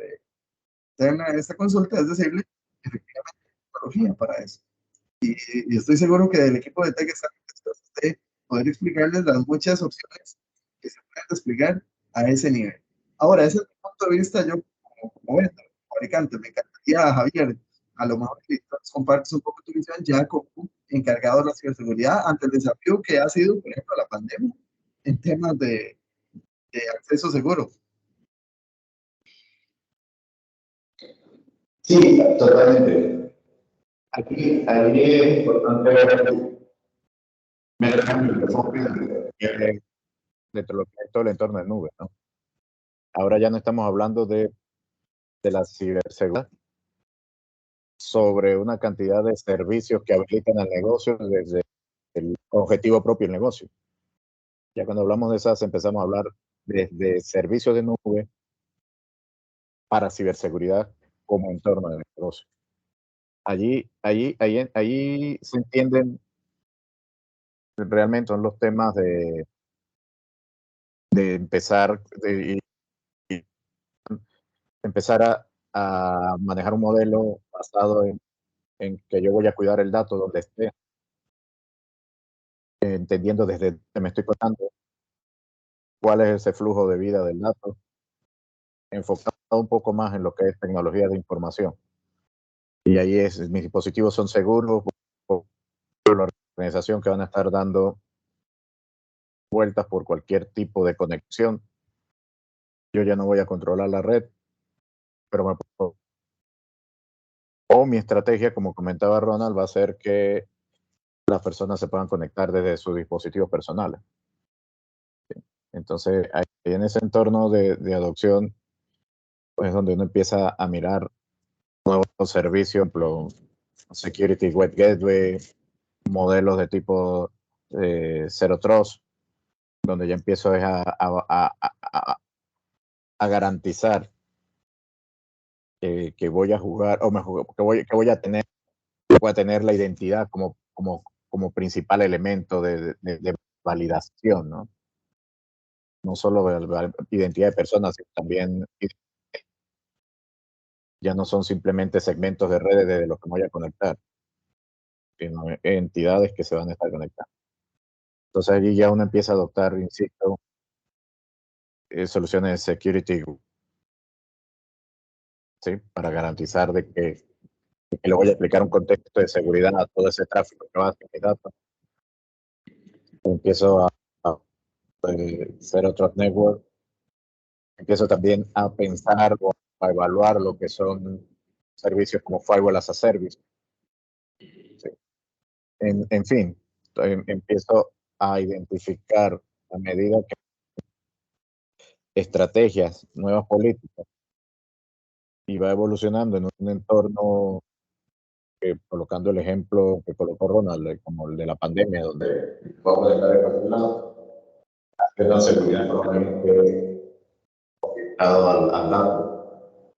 tenga esta consulta es decirle, efectivamente, tecnología para eso. Y estoy seguro que el equipo de TEC está dispuesto de poder explicarles las muchas opciones que se pueden desplegar a ese nivel. Ahora, ese es mi punto de vista, yo como vendedor, fabricante, me encantaría gustaría, Javier, a lo mejor que nos compartes un poco tu visión ya como encargado de la ciberseguridad ante el desafío que ha sido, por ejemplo, la pandemia en temas de acceso seguro. Sí, totalmente. Aquí es importante ver el cambio de enfoque de todo el entorno de nube, ¿no? Ahora ya no estamos hablando de la ciberseguridad sobre una cantidad de servicios que habilitan el negocio desde el objetivo propio del negocio. Ya cuando hablamos de esas empezamos a hablar desde servicios de nube para ciberseguridad como entorno de negocio. Allí se entienden realmente son los temas de empezar empezar a manejar un modelo basado en que yo voy a cuidar el dato donde esté, entendiendo desde que me estoy contando cuál es ese flujo de vida del dato, enfocado un poco más en lo que es tecnología de información. Y ahí mis dispositivos son seguros por la organización que van a estar dando vueltas por cualquier tipo de conexión. Yo ya no voy a controlar la red, pero mi estrategia, como comentaba Ronald, va a ser que las personas se puedan conectar desde sus dispositivos personales. Entonces, ahí en ese entorno de adopción, pues es donde uno empieza a mirar nuevos servicios, por ejemplo, Security Web Gateway, modelos de tipo Zero Trust, donde ya empiezo a garantizar que voy a jugar, o mejor, que voy a tener la identidad como principal elemento de validación, ¿no? No solo identidad de personas, sino también ya no son simplemente segmentos de redes de los que me voy a conectar, sino entidades que se van a estar conectando. Entonces allí ya uno empieza a adoptar, insisto, soluciones de security, ¿sí? Para garantizar de que le voy a aplicar un contexto de seguridad a todo ese tráfico que va hacia mi datos. Empiezo a Zero Trust Network, empiezo también a pensar o a evaluar lo que son servicios como Firewall as a Service. ¿Sí? En fin, empiezo a identificar a medida que estrategias, nuevas políticas, y va evolucionando en un entorno, colocando el ejemplo que colocó Ronald, como el de la pandemia, donde vamos a estar evaluando la seguridad probablemente orientado al dato.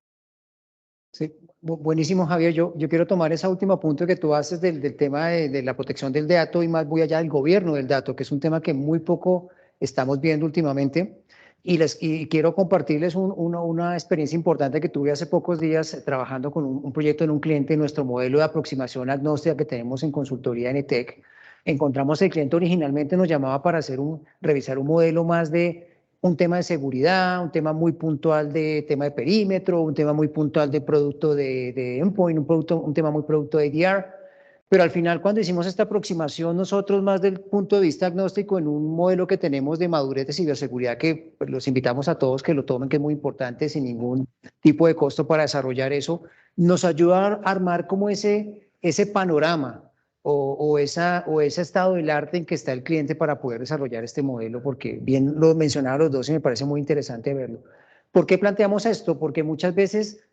Sí, buenísimo, Javier. Yo quiero tomar ese último punto que tú haces del tema de la protección del dato y más voy allá del gobierno del dato, que es un tema que muy poco estamos viendo últimamente. Y quiero compartirles una experiencia importante que tuve hace pocos días trabajando con un proyecto en un cliente, en nuestro modelo de aproximación agnóstica que tenemos en consultoría NTEC. Encontramos el cliente originalmente nos llamaba para revisar un modelo más de un tema de seguridad, un tema muy puntual de tema de perímetro, un tema muy puntual de producto de endpoint, un tema muy producto de ADR. Pero al final, cuando hicimos esta aproximación, nosotros más del punto de vista agnóstico en un modelo que tenemos de madurez de ciberseguridad, que pues, los invitamos a todos que lo tomen, que es muy importante, sin ningún tipo de costo para desarrollar eso, nos ayuda a armar como ese panorama o ese estado del arte en que está el cliente para poder desarrollar este modelo, porque bien lo mencionaron los dos y me parece muy interesante verlo. ¿Por qué planteamos esto? Porque muchas veces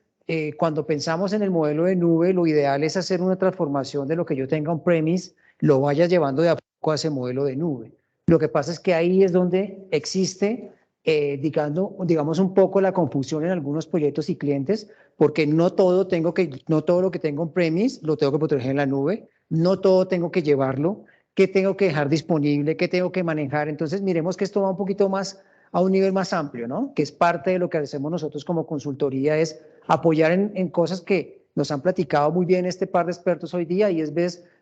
cuando pensamos en el modelo de nube, lo ideal es hacer una transformación de lo que yo tenga on-premise, lo vaya llevando de a poco a ese modelo de nube. Lo que pasa es que ahí es donde existe, digamos un poco la confusión en algunos proyectos y clientes, porque no todo lo que tengo on-premise lo tengo que proteger en la nube, no todo tengo que llevarlo, qué tengo que dejar disponible, qué tengo que manejar. Entonces miremos que esto va un poquito más a un nivel más amplio, ¿no? Que es parte de lo que hacemos nosotros como consultoría, es apoyar en cosas que nos han platicado muy bien este par de expertos hoy día y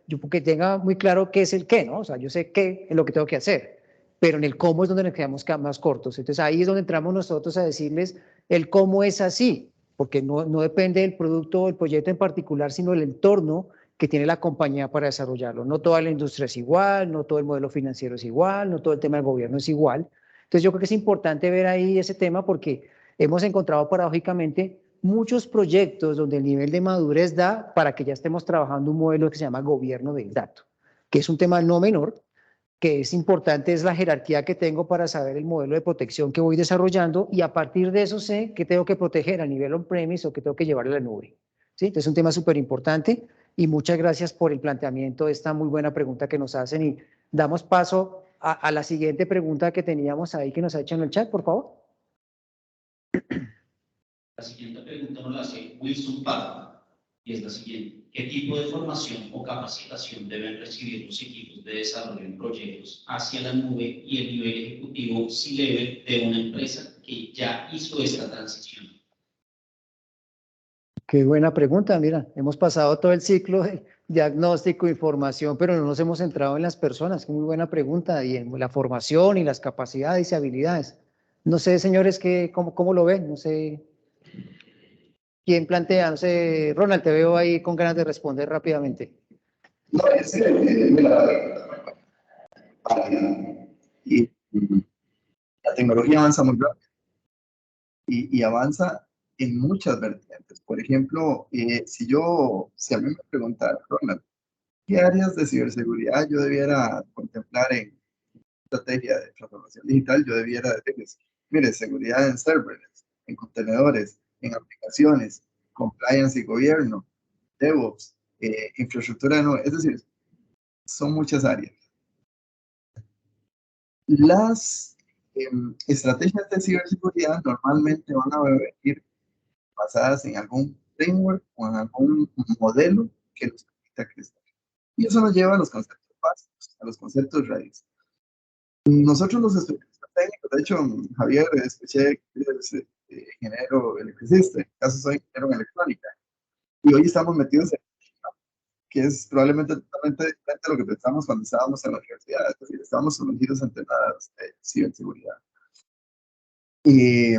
yo que tenga muy claro qué es el qué, ¿no? O sea, yo sé qué es lo que tengo que hacer, pero en el cómo es donde nos quedamos más cortos. Entonces ahí es donde entramos nosotros a decirles, el cómo es así. porque no depende del producto o el proyecto en particular, sino el entorno que tiene la compañía para desarrollarlo. No toda la industria es igual, no todo el modelo financiero es igual, no todo el tema del gobierno es igual. Entonces yo creo que es importante ver ahí ese tema porque hemos encontrado paradójicamente muchos proyectos donde el nivel de madurez da para que ya estemos trabajando un modelo que se llama gobierno del dato, que es un tema no menor, que es importante, es la jerarquía que tengo para saber el modelo de protección que voy desarrollando y a partir de eso sé qué tengo que proteger a nivel on-premise o qué tengo que llevar a la nube. ¿Sí? Entonces es un tema súper importante y muchas gracias por el planteamiento de esta muy buena pregunta que nos hacen y damos paso a la siguiente pregunta que teníamos ahí que nos ha hecho en el chat, por favor. La siguiente pregunta nos la hace Wilson Parra y es la siguiente. ¿Qué tipo de formación o capacitación deben recibir los equipos de desarrollo en proyectos hacia la nube y el nivel ejecutivo C-Level de una empresa que ya hizo esta transición? Qué buena pregunta, mira, hemos pasado todo el ciclo de diagnóstico y formación, pero no nos hemos centrado en las personas. Qué muy buena pregunta, y en la formación y las capacidades y habilidades. No sé, señores, cómo lo ven, no sé. ¿Quién plantea? No sé, Ronald, te veo ahí con ganas de responder rápidamente. No, y la tecnología avanza muy rápido y avanza en muchas vertientes. Por ejemplo, si a mí me preguntaran, Ronald, ¿qué áreas de ciberseguridad yo debiera contemplar en estrategia de transformación digital? Yo debiera decirles, mire, seguridad en serverless, en contenedores, en aplicaciones, compliance y gobierno, DevOps, infraestructura de nube. Es decir, son muchas áreas. Las estrategias de ciberseguridad normalmente van a venir basadas en algún framework o en algún modelo que nos permita crecer. Y eso nos lleva a los conceptos básicos, a los conceptos raíz. Nosotros los especialistas técnicos, de hecho, Javier, escuché que es ingeniero electricista, en caso soy ingeniero en electrónica, y hoy estamos metidos en que es probablemente totalmente diferente a lo que pensamos cuando estábamos en la universidad, es decir, estábamos sumergidos en temas de ciberseguridad. Y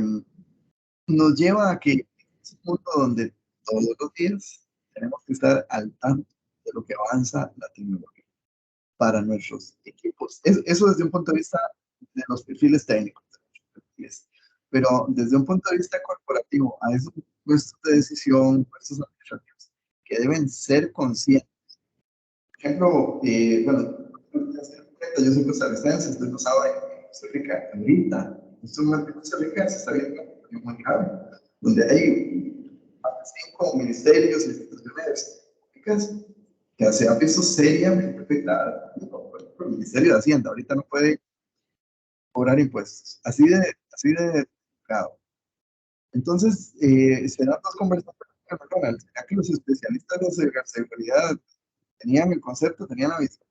nos lleva a que es un mundo donde todos los días tenemos que estar al tanto de lo que avanza la tecnología para nuestros equipos. Eso desde un punto de vista de los perfiles técnicos, pero desde un punto de vista corporativo, a esos puestos de decisión, puestos administrativos, que deben ser conscientes. Por ejemplo, bueno, yo soy costarricense, estoy basado en Costa Rica. Ahorita, en Costa Rica se está viendo muy grave, donde hay 5 ministerios y instituciones públicas que se han visto seriamente afectadas por el Ministerio de Hacienda. Ahorita no puede cobrar impuestos. Así de complicado. Entonces, se dan dos conversaciones. ¿Será que los especialistas de ciberseguridad tenían el concepto, tenían la visión?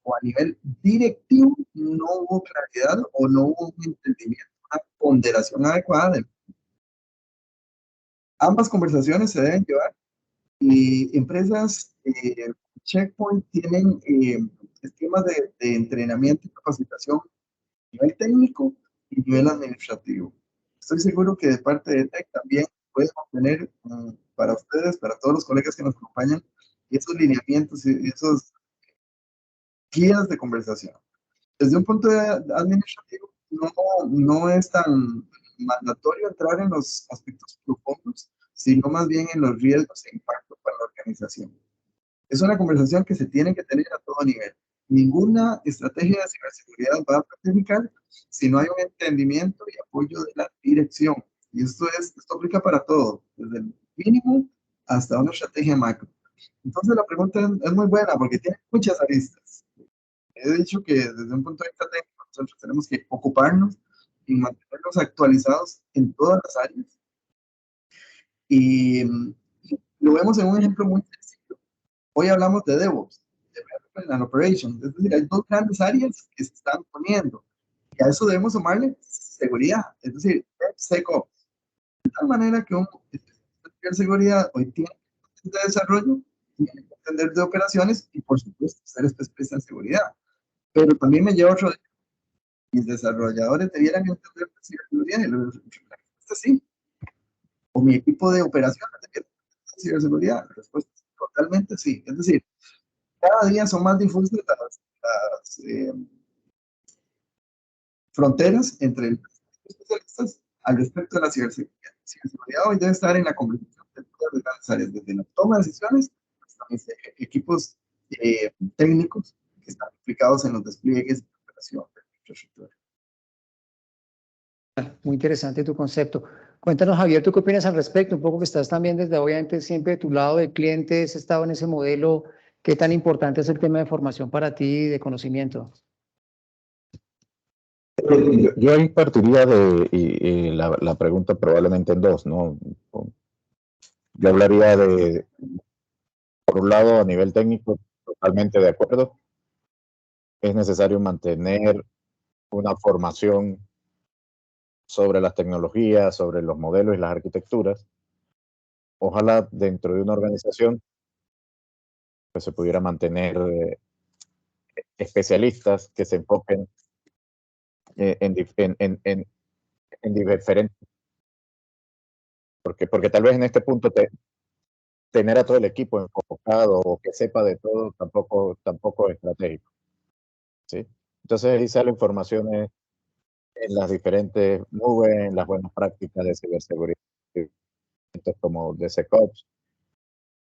O a nivel directivo no hubo claridad o no hubo un entendimiento, una ponderación adecuada. Ambas conversaciones se deben llevar y empresas Checkpoint tienen esquemas de entrenamiento y capacitación a nivel técnico y nivel administrativo. Estoy seguro que de parte de TEC también pueden obtener para ustedes, para todos los colegas que nos acompañan, esos lineamientos y esos guías de conversación. Desde un punto de administrativo, no es tan mandatorio entrar en los aspectos profundos, sino más bien en los riesgos e impactos para la organización. Es una conversación que se tiene que tener a todo nivel. Ninguna estrategia de ciberseguridad va a fructificar si no hay un entendimiento y apoyo de la dirección. Y esto aplica para todo, desde el mínimo hasta una estrategia macro. Entonces la pregunta es muy buena porque tiene muchas aristas. He dicho que desde un punto de vista técnico nosotros tenemos que ocuparnos y mantenernos actualizados en todas las áreas. Y lo vemos en un ejemplo muy sencillo. Hoy hablamos de DevOps, de Development and Operations. Es decir, hay dos grandes áreas que se están poniendo. Y a eso debemos sumarle seguridad, es decir, DevSecOps. De tal manera que un especialista de seguridad hoy tiene que entender de desarrollo, tiene que entender de operaciones y, por supuesto, ser especialista en seguridad. Pero también me lleva otro. Mis desarrolladores debieran entender de ciberseguridad. Y la respuesta es sí. o mi equipo de operaciones de ciberseguridad. La respuesta es totalmente sí. Es decir, cada día son más difusas las fronteras entre los especialistas al respecto de la ciberseguridad. Ciberseguridad hoy debe estar en la conversación de todas las grandes áreas, desde la toma de decisiones hasta mis equipos técnicos que están implicados en los despliegues de operación de la infraestructura. Muy interesante tu concepto. Cuéntanos, Javier, ¿tú qué opinas al respecto? Un poco que estás también desde, obviamente, siempre de tu lado del cliente, has estado en ese modelo. ¿Qué tan importante es el tema de formación para ti y de conocimiento? Yo ahí partiría de la pregunta probablemente en dos, ¿no? Yo hablaría de, por un lado, a nivel técnico, totalmente de acuerdo. Es necesario mantener una formación sobre las tecnologías, sobre los modelos y las arquitecturas. Ojalá dentro de una organización pues, se pudiera mantener especialistas que se enfoquen en diferentes, porque tal vez en este punto tener a todo el equipo enfocado o que sepa de todo tampoco es estratégico, ¿sí? Entonces ahí salen informaciones en las diferentes nubes, en las buenas prácticas de ciberseguridad, como DevSecOps,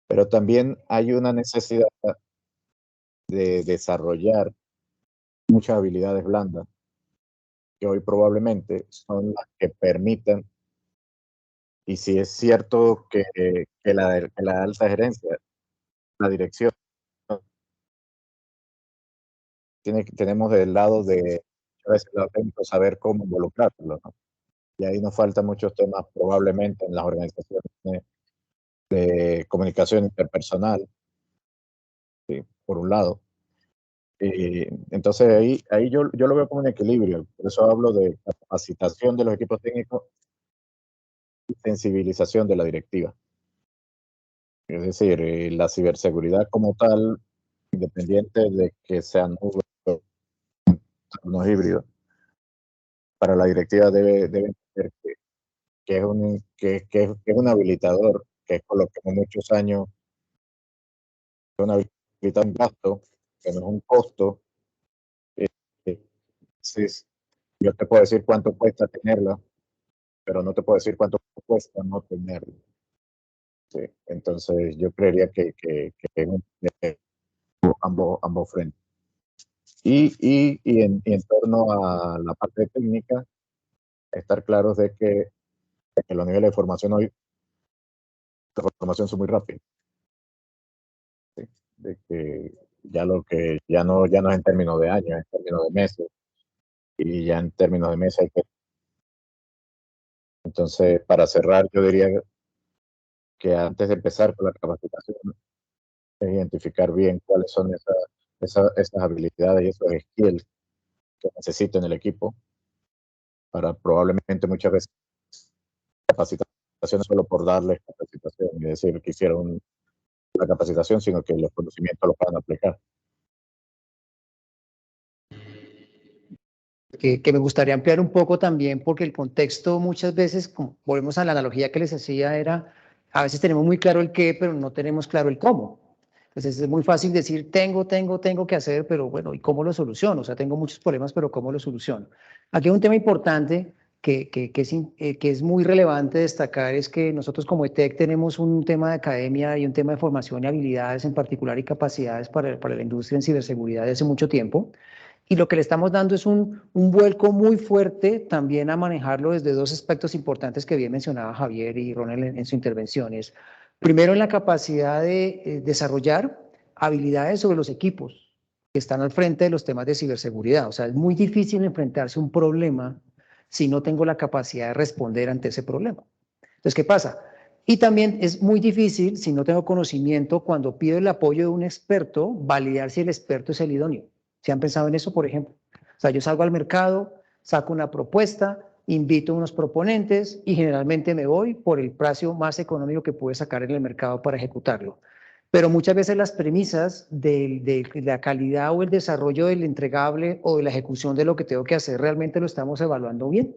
pero también hay una necesidad de desarrollar muchas habilidades blandas que hoy probablemente son las que permitan, y si es cierto que la alta gerencia, la dirección, tenemos del lado de a veces el técnico saber cómo involucrarlo, ¿no? Y ahí nos faltan muchos temas probablemente en las organizaciones de comunicación interpersonal, ¿sí? Por un lado. Entonces ahí yo lo veo como un equilibrio, por eso hablo de capacitación de los equipos técnicos y sensibilización de la directiva. Es decir, la ciberseguridad como tal, independiente de que sean unos híbridos, para la directiva debe entender que es un habilitador, que es por lo que en muchos años es un habilitador, un gasto, que no es un costo. Sí, yo te puedo decir cuánto cuesta tenerla, pero no te puedo decir cuánto cuesta no tenerla. Sí, entonces yo creería que ambos frentes. Y en torno a la parte técnica, estar claros de que los niveles de formación hoy son muy rápidos. ¿Sí? De que ya no es en términos de años, es en términos de meses. Y ya en términos de meses hay que... Entonces, para cerrar, yo diría que antes de empezar con la capacitación, es identificar bien cuáles son esas habilidades y esos skills que necesita en el equipo para probablemente muchas veces capacitación solo por darles capacitación y decir que hicieron la capacitación, sino que los conocimientos los puedan aplicar. Que me gustaría ampliar un poco también, porque el contexto muchas veces, como volvemos a la analogía que les hacía, era, a veces tenemos muy claro el qué, pero no tenemos claro el cómo. Entonces es muy fácil decir, tengo que hacer, pero bueno, ¿y cómo lo soluciono? O sea, tengo muchos problemas, pero ¿cómo lo soluciono? Aquí hay un tema importante que es muy relevante destacar, es que nosotros como ETEC tenemos un tema de academia y un tema de formación y habilidades en particular y capacidades para la industria en ciberseguridad desde hace mucho tiempo. Y lo que le estamos dando es un vuelco muy fuerte también a manejarlo desde dos aspectos importantes que bien mencionaba Javier y Ronald en sus intervenciones. Primero, en la capacidad de desarrollar habilidades sobre los equipos que están al frente de los temas de ciberseguridad. O sea, es muy difícil enfrentarse a un problema si no tengo la capacidad de responder ante ese problema. Entonces, ¿qué pasa? Y también es muy difícil, si no tengo conocimiento, cuando pido el apoyo de un experto, validar si el experto es el idóneo. ¿Se han pensado en eso, por ejemplo? O sea, yo salgo al mercado, saco una propuesta, invito a unos proponentes y generalmente me voy por el precio más económico que puede sacar en el mercado para ejecutarlo. Pero muchas veces las premisas de la calidad o el desarrollo del entregable o de la ejecución de lo que tengo que hacer realmente lo estamos evaluando bien.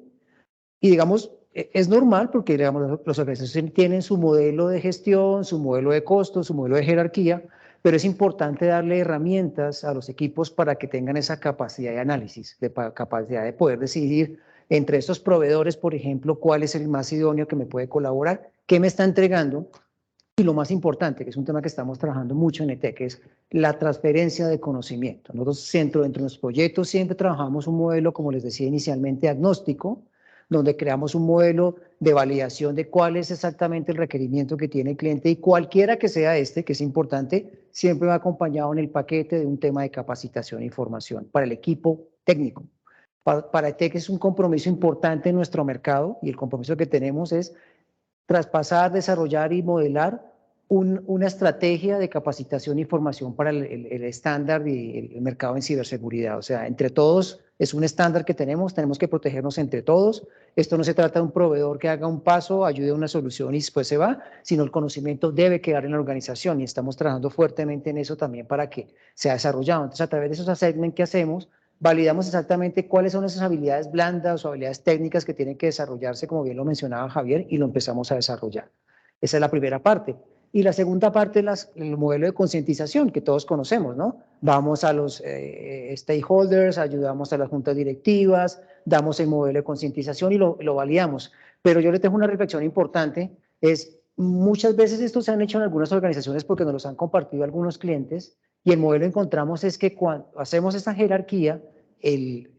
Y digamos, es normal porque, digamos, las organizaciones tienen su modelo de gestión, su modelo de costos, su modelo de jerarquía, pero es importante darle herramientas a los equipos para que tengan esa capacidad de análisis, capacidad de poder decidir entre estos proveedores, por ejemplo, cuál es el más idóneo que me puede colaborar, qué me está entregando. Y lo más importante, que es un tema que estamos trabajando mucho en ETEC, es la transferencia de conocimiento. Nosotros dentro de nuestros proyectos siempre trabajamos un modelo, como les decía inicialmente, agnóstico, donde creamos un modelo de validación de cuál es exactamente el requerimiento que tiene el cliente y cualquiera que sea este, que es importante, siempre va acompañado en el paquete de un tema de capacitación e información para el equipo técnico. Para ETEC es un compromiso importante en nuestro mercado y el compromiso que tenemos es traspasar, desarrollar y modelar una estrategia de capacitación e información para el estándar y el mercado en ciberseguridad. O sea, entre todos es un estándar que tenemos que protegernos entre todos. Esto no se trata de un proveedor que haga un paso, ayude a una solución y después se va, sino el conocimiento debe quedar en la organización y estamos trabajando fuertemente en eso también para que sea desarrollado. Entonces, a través de esos assessments que hacemos, validamos exactamente cuáles son esas habilidades blandas o habilidades técnicas que tienen que desarrollarse, como bien lo mencionaba Javier, y lo empezamos a desarrollar. Esa es la primera parte. Y la segunda parte es el modelo de concientización que todos conocemos, ¿no? Vamos a los stakeholders, ayudamos a las juntas directivas, damos el modelo de concientización y lo validamos. Pero yo les dejo una reflexión importante, es muchas veces esto se han hecho en algunas organizaciones porque nos los han compartido algunos clientes y el modelo encontramos es que cuando hacemos esta jerarquía,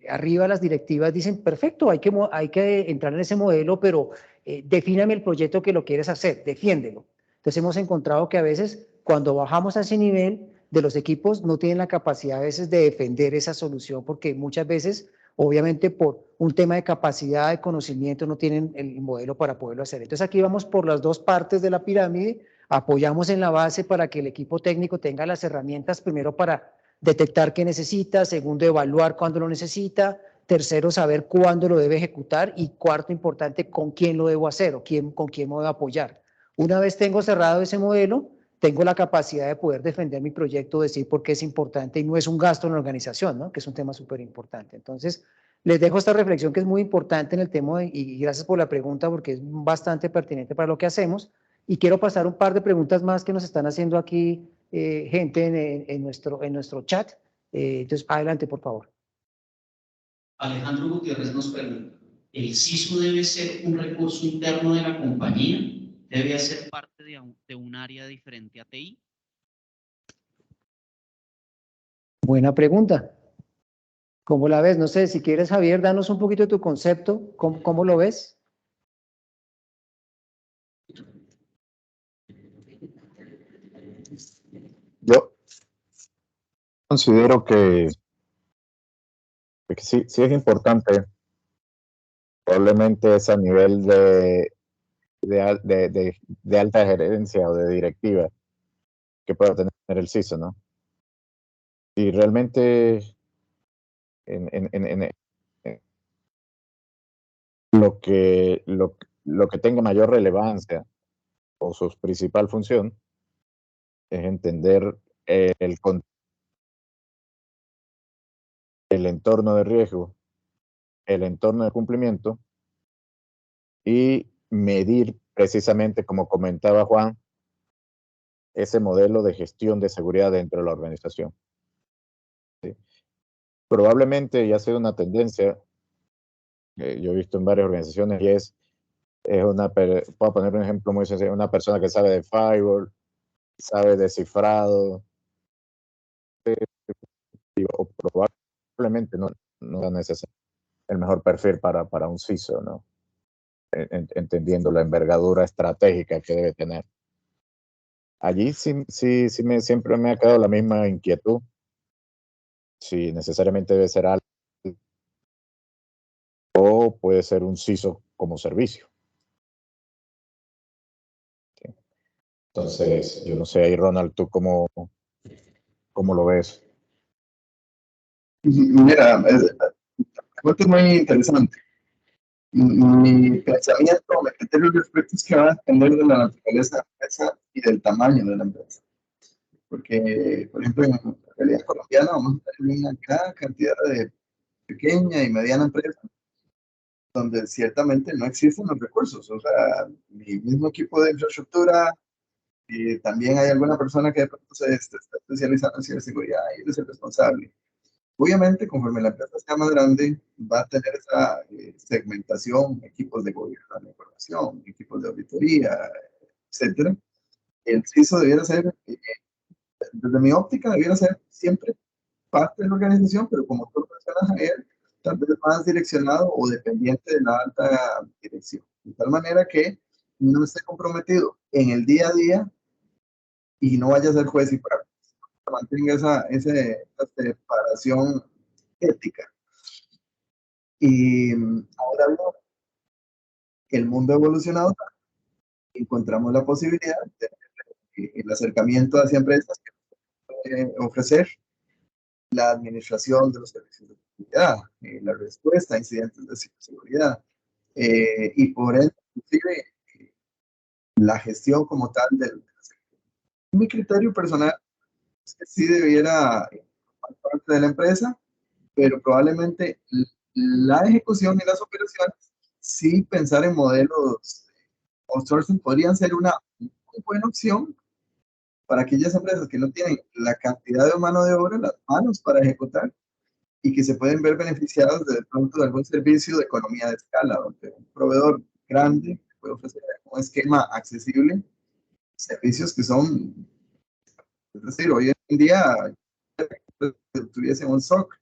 arriba las directivas dicen, perfecto, hay que entrar en ese modelo, pero defíname el proyecto que lo quieres hacer, defiéndelo. Entonces hemos encontrado que a veces cuando bajamos a ese nivel de los equipos no tienen la capacidad a veces de defender esa solución porque muchas veces, obviamente por un tema de capacidad, de conocimiento, no tienen el modelo para poderlo hacer. Entonces aquí vamos por las dos partes de la pirámide, apoyamos en la base para que el equipo técnico tenga las herramientas, primero para detectar qué necesita, segundo, evaluar cuándo lo necesita, tercero, saber cuándo lo debe ejecutar y cuarto, importante, con quién lo debo hacer o con quién me voy a apoyar. Una vez tengo cerrado ese modelo, tengo la capacidad de poder defender mi proyecto, decir por qué es importante y no es un gasto en la organización, ¿no? Que es un tema súper importante. Entonces, les dejo esta reflexión que es muy importante en el tema y gracias por la pregunta porque es bastante pertinente para lo que hacemos. Y quiero pasar un par de preguntas más que nos están haciendo aquí gente en nuestro chat. Entonces, adelante, por favor. Alejandro Gutiérrez nos pregunta, ¿el CISO debe ser un recurso interno de la compañía? ¿Debe ser parte de un área diferente a TI? Buena pregunta. ¿Cómo la ves? No sé, si quieres, Javier, danos un poquito de tu concepto. ¿Cómo lo ves? Yo considero que sí es importante, probablemente es a nivel de alta gerencia o de directiva que pueda tener el CISO, ¿no? Y realmente en lo que tenga mayor relevancia o su principal función es entender el entorno de riesgo, el entorno de cumplimiento y medir precisamente, como comentaba Juan, ese modelo de gestión de seguridad dentro de la organización. ¿Sí? Probablemente ya ha sido una tendencia, yo he visto en varias organizaciones, y es puedo poner un ejemplo muy sencillo, una persona que sabe de firewall, sabe de cifrado, o probablemente no es necesario el mejor perfil para un CISO, ¿no? Entendiendo la envergadura estratégica que debe tener. Allí siempre me ha quedado la misma inquietud, si necesariamente debe ser algo o puede ser un CISO como servicio. ¿Sí? Entonces, yo no sé ahí, Ronald, ¿tú cómo lo ves? Mira, es muy interesante. Mi pensamiento, mi criterio al respecto es que va a depender de la naturaleza de la empresa y del tamaño de la empresa. Porque, por ejemplo, en la realidad colombiana vamos a tener una gran cantidad de pequeña y mediana empresa donde ciertamente no existen los recursos. O sea, mi mismo equipo de infraestructura, también hay alguna persona que de pronto se está especializando en ciberseguridad y él es el responsable. Obviamente, conforme la empresa sea más grande, va a tener esa segmentación, equipos de gobierno de la información, equipos de auditoría, etcétera. El CISO debiera ser, desde mi óptica, debiera ser siempre parte de la organización, pero como tú mencionas, Javier, tal vez más direccionado o dependiente de la alta dirección. De tal manera que no esté comprometido en el día a día y no vaya a ser juez y parte. Mantenga esa separación ética. Y ahora bien, el mundo ha evolucionado, encontramos la posibilidad de el acercamiento hacia empresas que pueden ofrecer la administración de los servicios de seguridad, la respuesta a incidentes de ciberseguridad, y por ende, inclusive, la gestión como tal del. Mi criterio personal es que sí debiera formar parte de la empresa, pero probablemente la ejecución y las operaciones, sí pensar en modelos outsourcing podrían ser una muy buena opción para aquellas empresas que no tienen la cantidad de mano de obra, las manos para ejecutar, y que se pueden ver beneficiados de pronto de algún servicio de economía de escala, donde un proveedor grande puede ofrecer un esquema accesible, servicios que son, es decir, hoy en día tuviesen un SOC,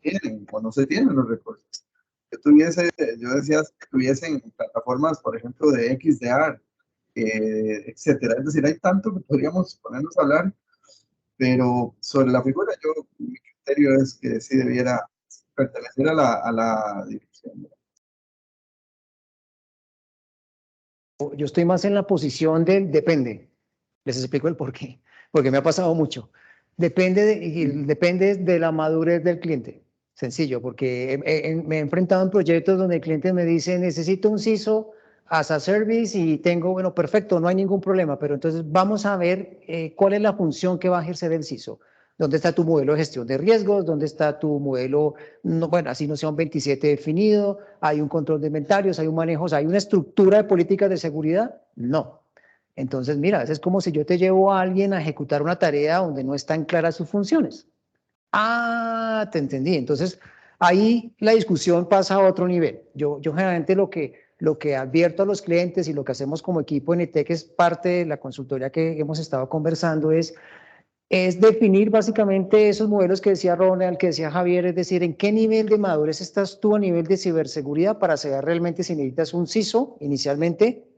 tienen o no se tienen los recursos. Yo decía que tuviesen plataformas, por ejemplo, de XDR, etcétera. Es decir, hay tanto que podríamos ponernos a hablar, pero sobre la figura, mi criterio es que sí debiera pertenecer a la dirección. Yo estoy más en la posición del depende. Les explico el por qué. Porque me ha pasado mucho. Depende de la madurez del cliente. Sencillo, porque me he enfrentado en proyectos donde el cliente me dice, necesito un CISO as a service y tengo, bueno, perfecto, no hay ningún problema, pero entonces vamos a ver cuál es la función que va a ejercer el CISO. ¿Dónde está tu modelo de gestión de riesgos? ¿Dónde está tu modelo? No, bueno, así no sea un 27 definido. ¿Hay un control de inventarios? ¿Hay un manejo? O sea, ¿hay una estructura de políticas de seguridad? No. Entonces, mira, es como si yo te llevo a alguien a ejecutar una tarea donde no están claras sus funciones. Ah, te entendí. Entonces, ahí la discusión pasa a otro nivel. Yo generalmente lo que advierto a los clientes y lo que hacemos como equipo en ETEC, es parte de la consultoría que hemos estado conversando, es definir básicamente esos modelos que decía Ronald, que decía Javier, es decir, en qué nivel de madurez estás tú a nivel de ciberseguridad para saber realmente si necesitas un CISO inicialmente,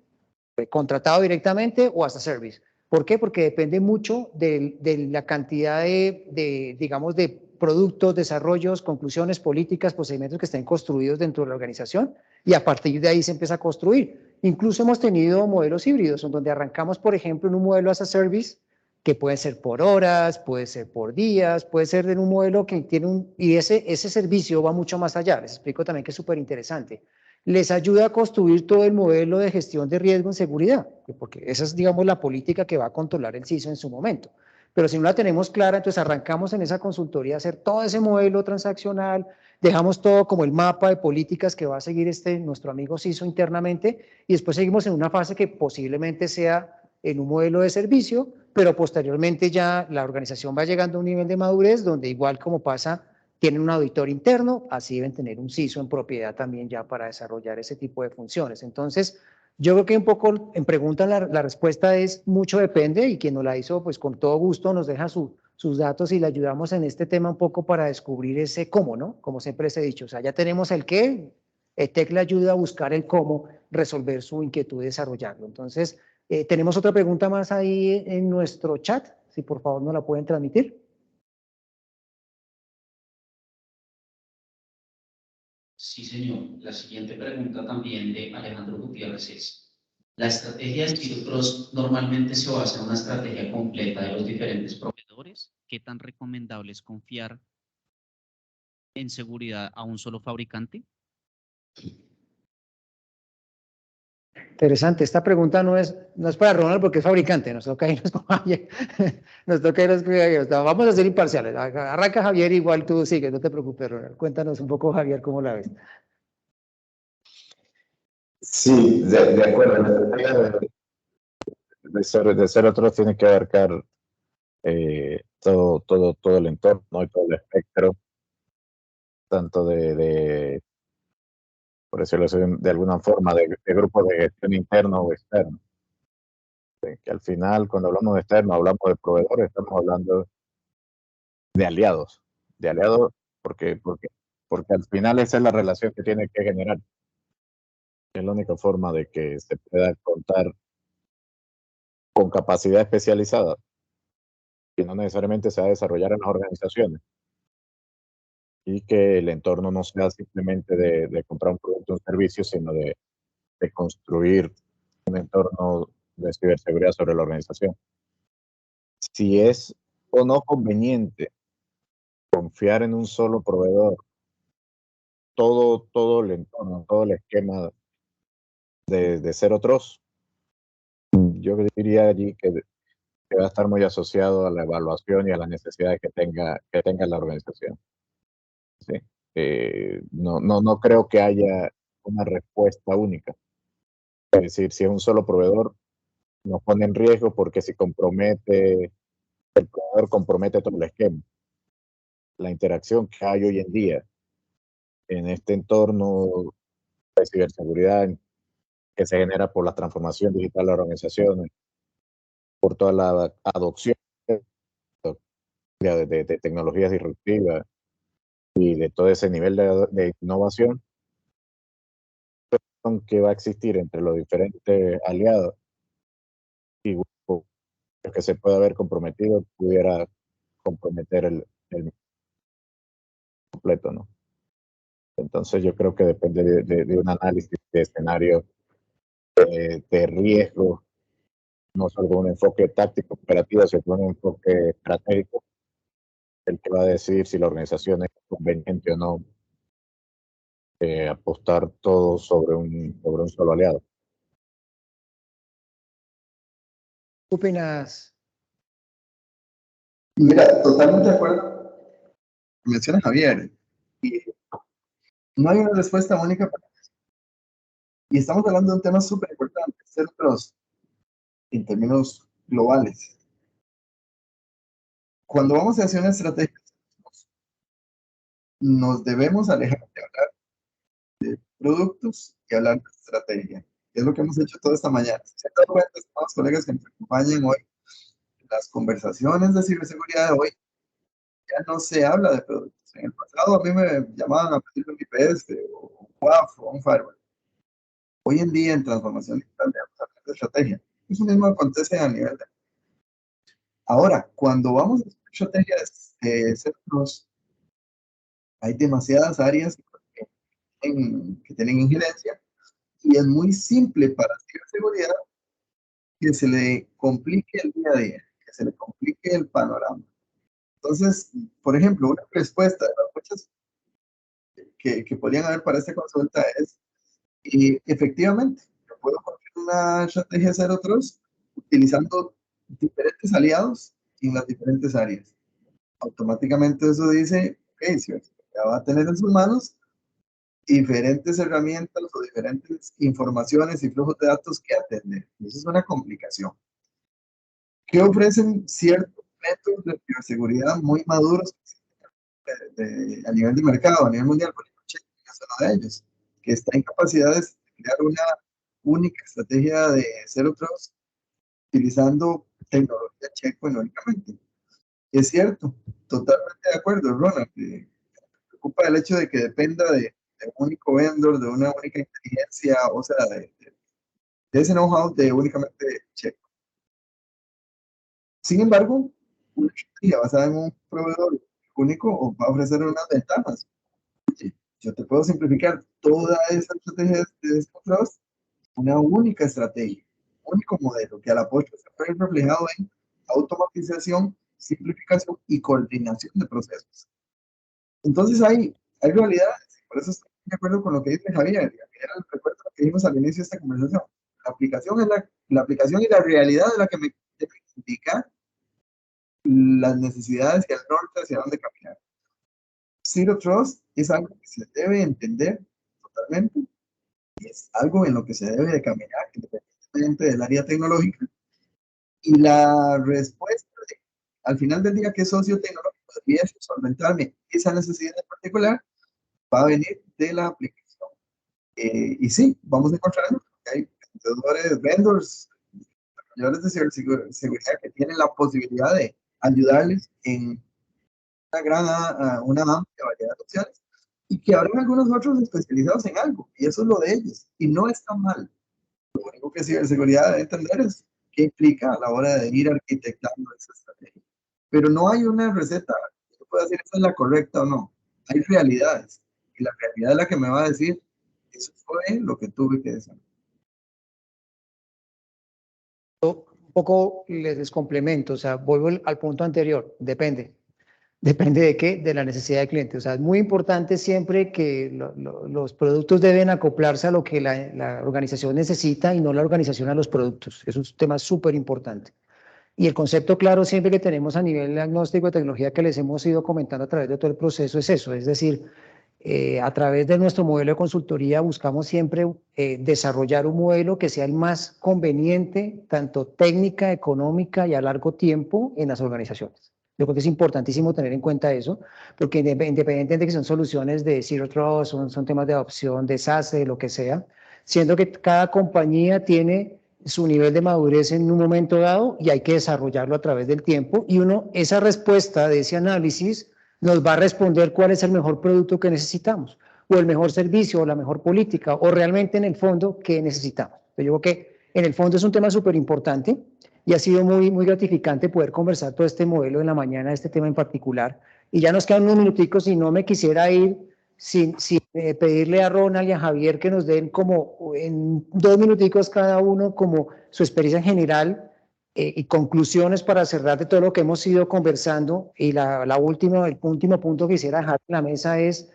contratado directamente o as a service. ¿Por qué? Porque depende mucho de la cantidad digamos, de productos, desarrollos, conclusiones, políticas, procedimientos que estén construidos dentro de la organización, y a partir de ahí se empieza a construir. Incluso hemos tenido modelos híbridos, en donde arrancamos, por ejemplo, en un modelo as a service, que puede ser por horas, puede ser por días, puede ser en un modelo que tiene y ese servicio va mucho más allá. Les explico también que es súper interesante. Les ayuda a construir todo el modelo de gestión de riesgo en seguridad, porque esa es, digamos, la política que va a controlar el CISO en su momento. Pero si no la tenemos clara, entonces arrancamos en esa consultoría a hacer todo ese modelo transaccional, dejamos todo como el mapa de políticas que va a seguir nuestro amigo CISO internamente, y después seguimos en una fase que posiblemente sea en un modelo de servicio, pero posteriormente ya la organización va llegando a un nivel de madurez donde, igual como pasa, tienen un auditor interno, así deben tener un CISO en propiedad también ya para desarrollar ese tipo de funciones. Entonces, yo creo que un poco en pregunta la respuesta es mucho depende, y quien nos la hizo, pues con todo gusto nos deja sus datos y le ayudamos en este tema un poco para descubrir ese cómo, ¿no? Como siempre les he dicho, o sea, ya tenemos el qué, ETEC le ayuda a buscar el cómo resolver su inquietud y desarrollarlo. Entonces, tenemos otra pregunta más ahí en nuestro chat, si por favor nos la pueden transmitir. Sí, señor. La siguiente pregunta también de Alejandro Gutiérrez es: ¿la estrategia de Zero Trust normalmente se basa en una estrategia completa de los diferentes proveedores? ¿Qué tan recomendable es confiar en seguridad a un solo fabricante? Interesante, esta pregunta no es para Ronald porque es fabricante, nos toca irnos con Javier. Nos toca irnos con Javier. Vamos a ser imparciales. Arranca Javier, igual tú sigue, no te preocupes, Ronald. Cuéntanos un poco, Javier, cómo la ves. Sí, de acuerdo. La estrategia de Zero Trust tiene que abarcar todo el entorno y todo el espectro, tanto por decirlo así, de alguna forma, de grupos de gestión interno o externo. Que al final, cuando hablamos de externo, hablamos de proveedores, estamos hablando de aliados porque al final esa es la relación que tiene que generar. Es la única forma de que se pueda contar con capacidad especializada que no necesariamente se va a desarrollar en las organizaciones y que el entorno no sea simplemente de comprar un producto o un servicio, sino de construir un entorno de ciberseguridad sobre la organización. Si es o no conveniente confiar en un solo proveedor, todo el entorno, todo el esquema de Zero Trust, yo diría allí que va a estar muy asociado a la evaluación y a las necesidades que tenga la organización. ¿Sí? No creo que haya una respuesta única. Es decir, si es un solo proveedor, nos pone en riesgo porque si compromete, el proveedor compromete todo el esquema. La interacción que hay hoy en día en este entorno de ciberseguridad que se genera por la transformación digital de las organizaciones, por toda la adopción de tecnologías disruptivas y de todo ese nivel de innovación que va a existir entre los diferentes aliados y grupos que se pueda haber comprometido pudiera comprometer el completo, ¿no? Entonces yo creo que depende de un análisis de escenario de riesgo, no solo con un enfoque táctico operativo, sino con un enfoque estratégico, el que va a decidir si la organización es conveniente o no apostar todo sobre un solo aliado. ¿Qué opinas? Mira, totalmente de acuerdo. Menciona Javier. Y no hay una respuesta única para eso. Y estamos hablando de un tema súper importante, Zero Trust, en términos globales. Cuando vamos a hacer una estrategia, nos debemos alejar de hablar de productos y hablar de estrategia. Es lo que hemos hecho toda esta mañana. Si se han dado cuenta, estimados colegas que nos acompañan hoy, las conversaciones de ciberseguridad de hoy, ya no se habla de productos. En el pasado a mí me llamaban a pedir un IPS o un WAF o un firewall. Hoy en día en transformación digital debemos hablar de estrategia. Eso mismo acontece a nivel de... Ahora, cuando vamos a estrategias de centros, hay demasiadas áreas que tienen injerencia y es muy simple para ciberseguridad que se le complique el día a día, que se le complique el panorama. Entonces, por ejemplo, una respuesta de las muchas que podrían haber para esta consulta es, y efectivamente, yo puedo construir una estrategia de Zero Trust utilizando diferentes aliados en las diferentes áreas. Automáticamente eso dice, ok, si ya va a tener en sus manos diferentes herramientas o diferentes informaciones y flujos de datos que atender. Eso es una complicación. ¿Qué ofrecen ciertos métodos de ciberseguridad muy maduros a nivel de mercado, a nivel mundial? Por ejemplo, Checkpoint es uno de ellos, que está en capacidades de crear una única estrategia de Zero Trust utilizando tecnología Checkpoint únicamente. Es cierto, totalmente de acuerdo, Ronald. Me preocupa el hecho de que dependa de un único vendor, de una única inteligencia, o sea, de ese know-how de únicamente Checkpoint. Sin embargo, una estrategia basada en un proveedor único va a ofrecer unas ventajas. Yo te puedo simplificar toda esa estrategia de descontrol, una única estrategia, un único modelo que a la postre se puede reflejado en automatización, simplificación y coordinación de procesos. Entonces hay realidades, por eso estoy de acuerdo con lo que dice Javier. Recuerdo lo que dijimos al inicio de esta conversación. La aplicación es la aplicación y la realidad es la que me indica las necesidades y el norte hacia dónde caminar. Zero Trust es algo que se debe entender totalmente Es algo en lo que se debe de caminar, independientemente del área tecnológica. Y la respuesta, al final del día, que es socio tecnológico, podría solventarme esa necesidad en particular, va a venir de la aplicación. Y sí, vamos encontrando que hay vendors, desarrolladores de ciberseguridad que tienen la posibilidad de ayudarles en una amplia variedad de opciones, y que habrán algunos otros especializados en algo, y eso es lo de ellos, y no está mal. Lo único que ciberseguridad debe entender es qué implica a la hora de ir arquitectando esa estrategia. Pero no hay una receta que pueda decir esa es la correcta o no. Hay realidades, y la realidad es la que me va a decir, eso fue lo que tuve que decir. Un poco les complemento, o sea, vuelvo al punto anterior, depende. Depende de qué, de la necesidad del cliente. O sea, es muy importante siempre que los productos deben acoplarse a lo que la organización necesita y no la organización a los productos. Es un tema súper importante. Y el concepto claro siempre que tenemos a nivel diagnóstico de tecnología que les hemos ido comentando a través de todo el proceso es eso, es decir, a través de nuestro modelo de consultoría buscamos siempre desarrollar un modelo que sea el más conveniente, tanto técnica, económica y a largo tiempo en las organizaciones. Yo creo que es importantísimo tener en cuenta eso, porque independientemente de que son soluciones de Zero Trust, son temas de adopción, de SaaS, de lo que sea, siendo que cada compañía tiene su nivel de madurez en un momento dado y hay que desarrollarlo a través del tiempo, y esa respuesta de ese análisis nos va a responder cuál es el mejor producto que necesitamos, o el mejor servicio, o la mejor política, o realmente en el fondo qué necesitamos. Yo creo que en el fondo es un tema súper importante y ha sido muy, muy gratificante poder conversar todo este modelo en la mañana, este tema en particular. Y ya nos quedan unos minuticos y no me quisiera ir sin pedirle a Ronald y a Javier que nos den como en 2 minuticos cada uno como su experiencia en general y conclusiones para cerrar de todo lo que hemos ido conversando. Y el último punto que quisiera dejar en la mesa es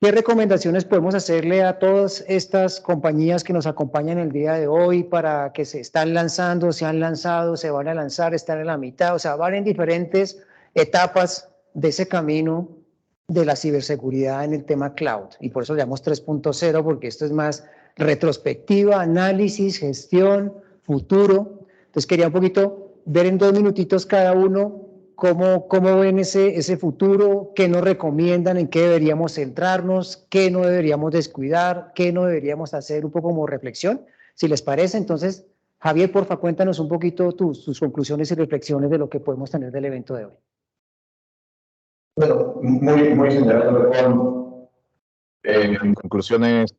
¿qué recomendaciones podemos hacerle a todas estas compañías que nos acompañan el día de hoy para que se están lanzando, se han lanzado, se van a lanzar, están en la mitad, o sea, van en diferentes etapas de ese camino de la ciberseguridad en el tema cloud? Y por eso le llamamos 3.0, porque esto es más retrospectiva, análisis, gestión, futuro. Entonces quería un poquito ver en 2 minutitos cada uno cómo ven ese futuro, qué nos recomiendan, en qué deberíamos centrarnos, qué no deberíamos descuidar, qué no deberíamos hacer, un poco como reflexión, si les parece. Entonces, Javier, porfa, cuéntanos un poquito tus conclusiones y reflexiones de lo que podemos tener del evento de hoy. Bueno, muy general, en conclusiones,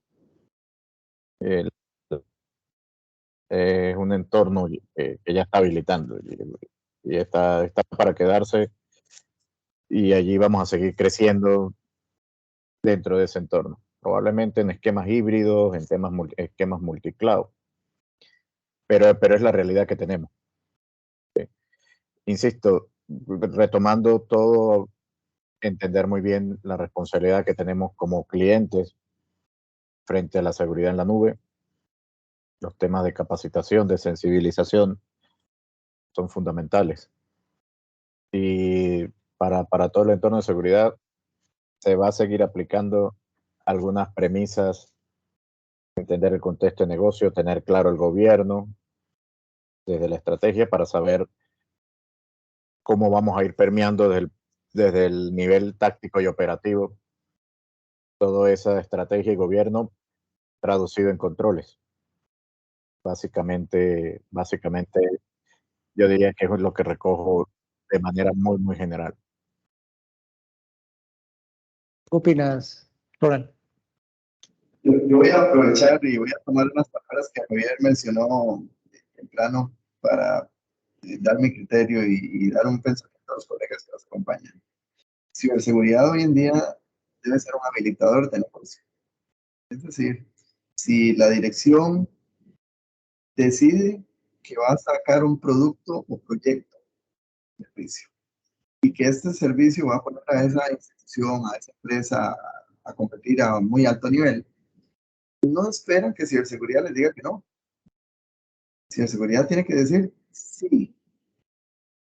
es un entorno que ya está habilitando y está para quedarse, y allí vamos a seguir creciendo dentro de ese entorno, probablemente en esquemas híbridos, en esquemas multicloud, pero es la realidad que tenemos. Insisto, retomando todo, entender muy bien la responsabilidad que tenemos como clientes frente a la seguridad en la nube. Los temas de capacitación, de sensibilización son fundamentales. Y para todo el entorno de seguridad se va a seguir aplicando algunas premisas, entender el contexto de negocio, tener claro el gobierno desde la estrategia para saber cómo vamos a ir permeando desde el nivel táctico y operativo toda esa estrategia y gobierno traducido en controles. Básicamente yo diría que es lo que recojo de manera muy general. ¿Qué opinas, Ronald? Yo voy a aprovechar y voy a tomar unas palabras que Javier mencionó temprano para dar mi criterio y dar un pensamiento a los colegas que nos acompañan. Ciberseguridad hoy en día debe ser un habilitador de negocio. Es decir, si la dirección decide que va a sacar un producto o proyecto, servicio, y que este servicio va a poner a esa institución, a esa empresa a competir a muy alto nivel, no esperan que ciberseguridad les diga que no. Ciberseguridad tiene que decir, sí,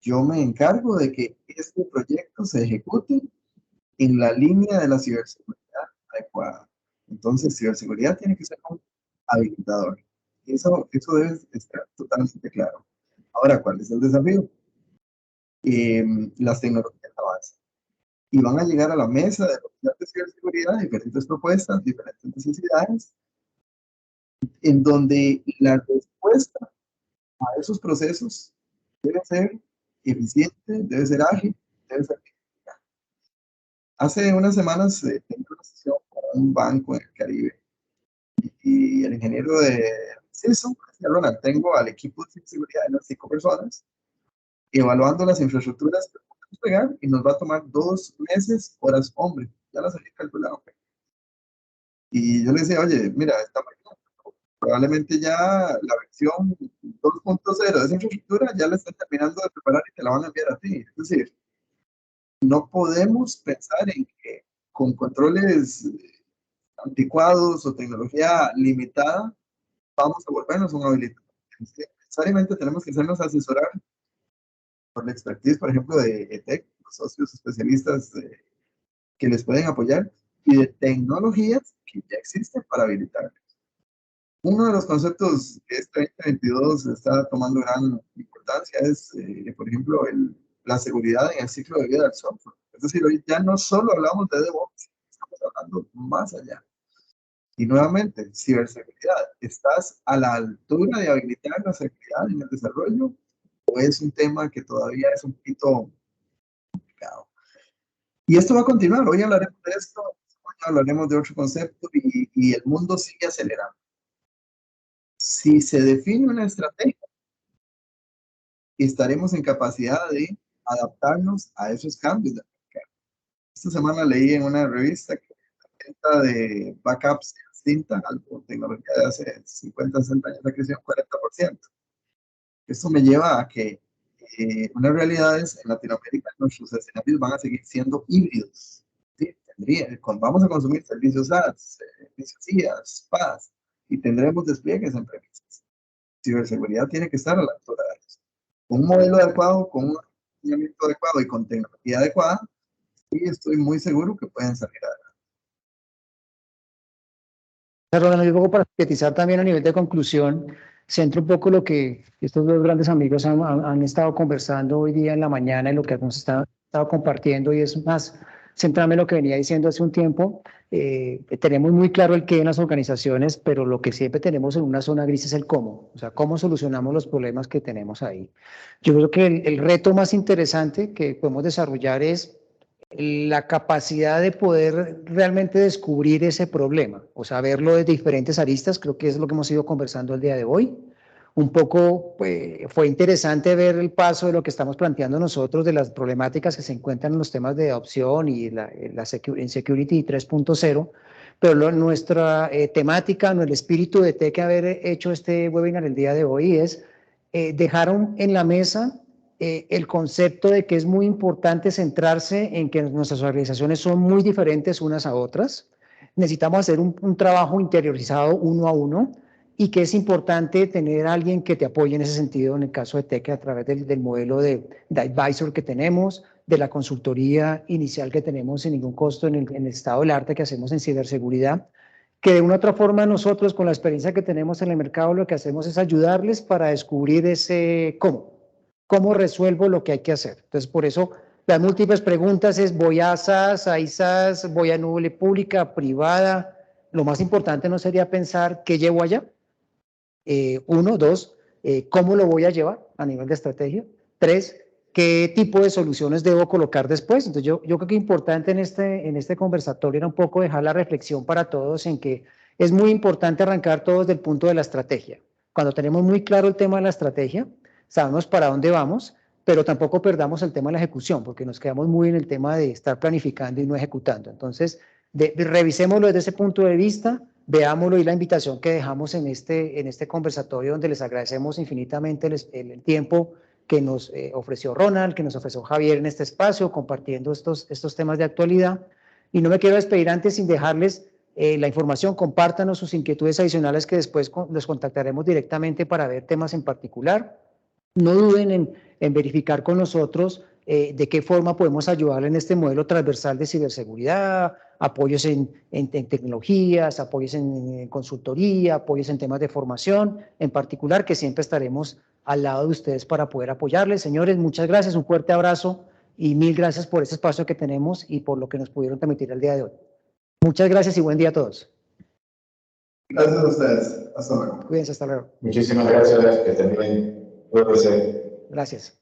yo me encargo de que este proyecto se ejecute en la línea de la ciberseguridad adecuada. Entonces, ciberseguridad tiene que ser un habilitador. Eso debe estar totalmente claro. Ahora, ¿cuál es el desafío? Las tecnologías avanzan y van a llegar a la mesa de la ciberseguridad diferentes propuestas, diferentes necesidades, en donde la respuesta a esos procesos debe ser eficiente, debe ser ágil, debe ser eficaz. Hace unas semanas tenía una sesión con un banco en el Caribe y el ingeniero de CISO decía, Ronald, tengo al equipo de seguridad de unas 5 personas evaluando las infraestructuras que podemos pegar y nos va a tomar 2 meses, horas hombre, ya las había calculado. Y yo le decía, oye, mira, está muy bien, probablemente ya la versión 2.0 de esa infraestructura ya la están terminando de preparar y te la van a enviar a ti. Es decir, no podemos pensar en que con controles anticuados o tecnología limitada vamos a volvernos un habilitador. Necesariamente tenemos que hacernos asesorar por la expertise, por ejemplo, de ETEC, los socios especialistas que les pueden apoyar, y de tecnologías que ya existen para habilitarlos. Uno de los conceptos que este 2022 está tomando gran importancia es, por ejemplo, la seguridad en el ciclo de vida del software. Es decir, hoy ya no solo hablamos de DevOps, estamos hablando más allá. Y nuevamente, ciberseguridad, ¿estás a la altura de habilitar la seguridad en el desarrollo? ¿O es un tema que todavía es un poquito complicado? Y esto va a continuar. Hoy hablaremos de esto, hoy hablaremos de otro concepto y el mundo sigue acelerando. Si se define una estrategia, estaremos en capacidad de adaptarnos a esos cambios. Esta semana leí en una revista que la venta de backups extinta, algo tecnología de hace 50, 60 años, ha crecido un 40%. Esto me lleva a que unas realidades en Latinoamérica, nuestros escenarios van a seguir siendo híbridos. ¿Sí? Vamos a consumir servicios SaaS, servicios IaaS, PaaS, y tendremos despliegues en premisas. Ciberseguridad tiene que estar a la altura de eso. Con un modelo adecuado, con un acompañamiento adecuado y con tecnología adecuada, y estoy muy seguro que pueden salir adelante. Un poco para sintetizar también a nivel de conclusión, centro un poco lo que estos dos grandes amigos han estado conversando hoy día en la mañana y lo que hemos estado compartiendo, y es más centrarme en lo que venía diciendo hace un tiempo. Tenemos muy claro el qué en las organizaciones, pero lo que siempre tenemos en una zona gris es el cómo, o sea, cómo solucionamos los problemas que tenemos ahí. Yo creo que el reto más interesante que podemos desarrollar es la capacidad de poder realmente descubrir ese problema, o sea, verlo de diferentes aristas. Creo que es lo que hemos ido conversando el día de hoy. Un poco fue interesante ver el paso de lo que estamos planteando nosotros, de las problemáticas que se encuentran en los temas de adopción y en Security 3.0, pero nuestra temática, el espíritu de TEC haber hecho este webinar el día de hoy es dejar en la mesa el concepto de que es muy importante centrarse en que nuestras organizaciones son muy diferentes unas a otras. Necesitamos hacer un trabajo interiorizado uno a uno, y que es importante tener a alguien que te apoye en ese sentido, en el caso de TEC, a través del modelo de advisor que tenemos, de la consultoría inicial que tenemos sin ningún costo en el estado del arte que hacemos en ciberseguridad, que de una u otra forma nosotros, con la experiencia que tenemos en el mercado, lo que hacemos es ayudarles para descubrir ese cómo resuelvo lo que hay que hacer. Entonces, por eso las múltiples preguntas es: ¿voy a SaaS, a IaaS, voy a nube pública, privada? Lo más importante no sería pensar qué llevo allá. Uno, dos, ¿cómo lo voy a llevar a nivel de estrategia? Tres, ¿qué tipo de soluciones debo colocar después? Entonces, yo creo que importante en este conversatorio era un poco dejar la reflexión para todos en que es muy importante arrancar todos del punto de la estrategia. Cuando tenemos muy claro el tema de la estrategia, sabemos para dónde vamos, pero tampoco perdamos el tema de la ejecución, porque nos quedamos muy en el tema de estar planificando y no ejecutando. Entonces, revisémoslo desde ese punto de vista, veámoslo, y la invitación que dejamos en este conversatorio, donde les agradecemos infinitamente el tiempo que nos ofreció Ronald, que nos ofreció Javier en este espacio, compartiendo estos temas de actualidad. Y no me quiero despedir antes sin dejarles la información. Compártanos sus inquietudes adicionales, que después los contactaremos directamente para ver temas en particular. No duden en verificar con nosotros de qué forma podemos ayudarle en este modelo transversal de ciberseguridad, apoyos en tecnologías, apoyos en consultoría, apoyos en temas de formación, en particular, que siempre estaremos al lado de ustedes para poder apoyarles. Señores, muchas gracias, un fuerte abrazo y mil gracias por este espacio que tenemos y por lo que nos pudieron permitir el día de hoy. Muchas gracias y buen día a todos. Gracias a ustedes. Hasta luego. Cuídense, hasta luego. Muchísimas gracias, que estén bien. Cuídense. Gracias.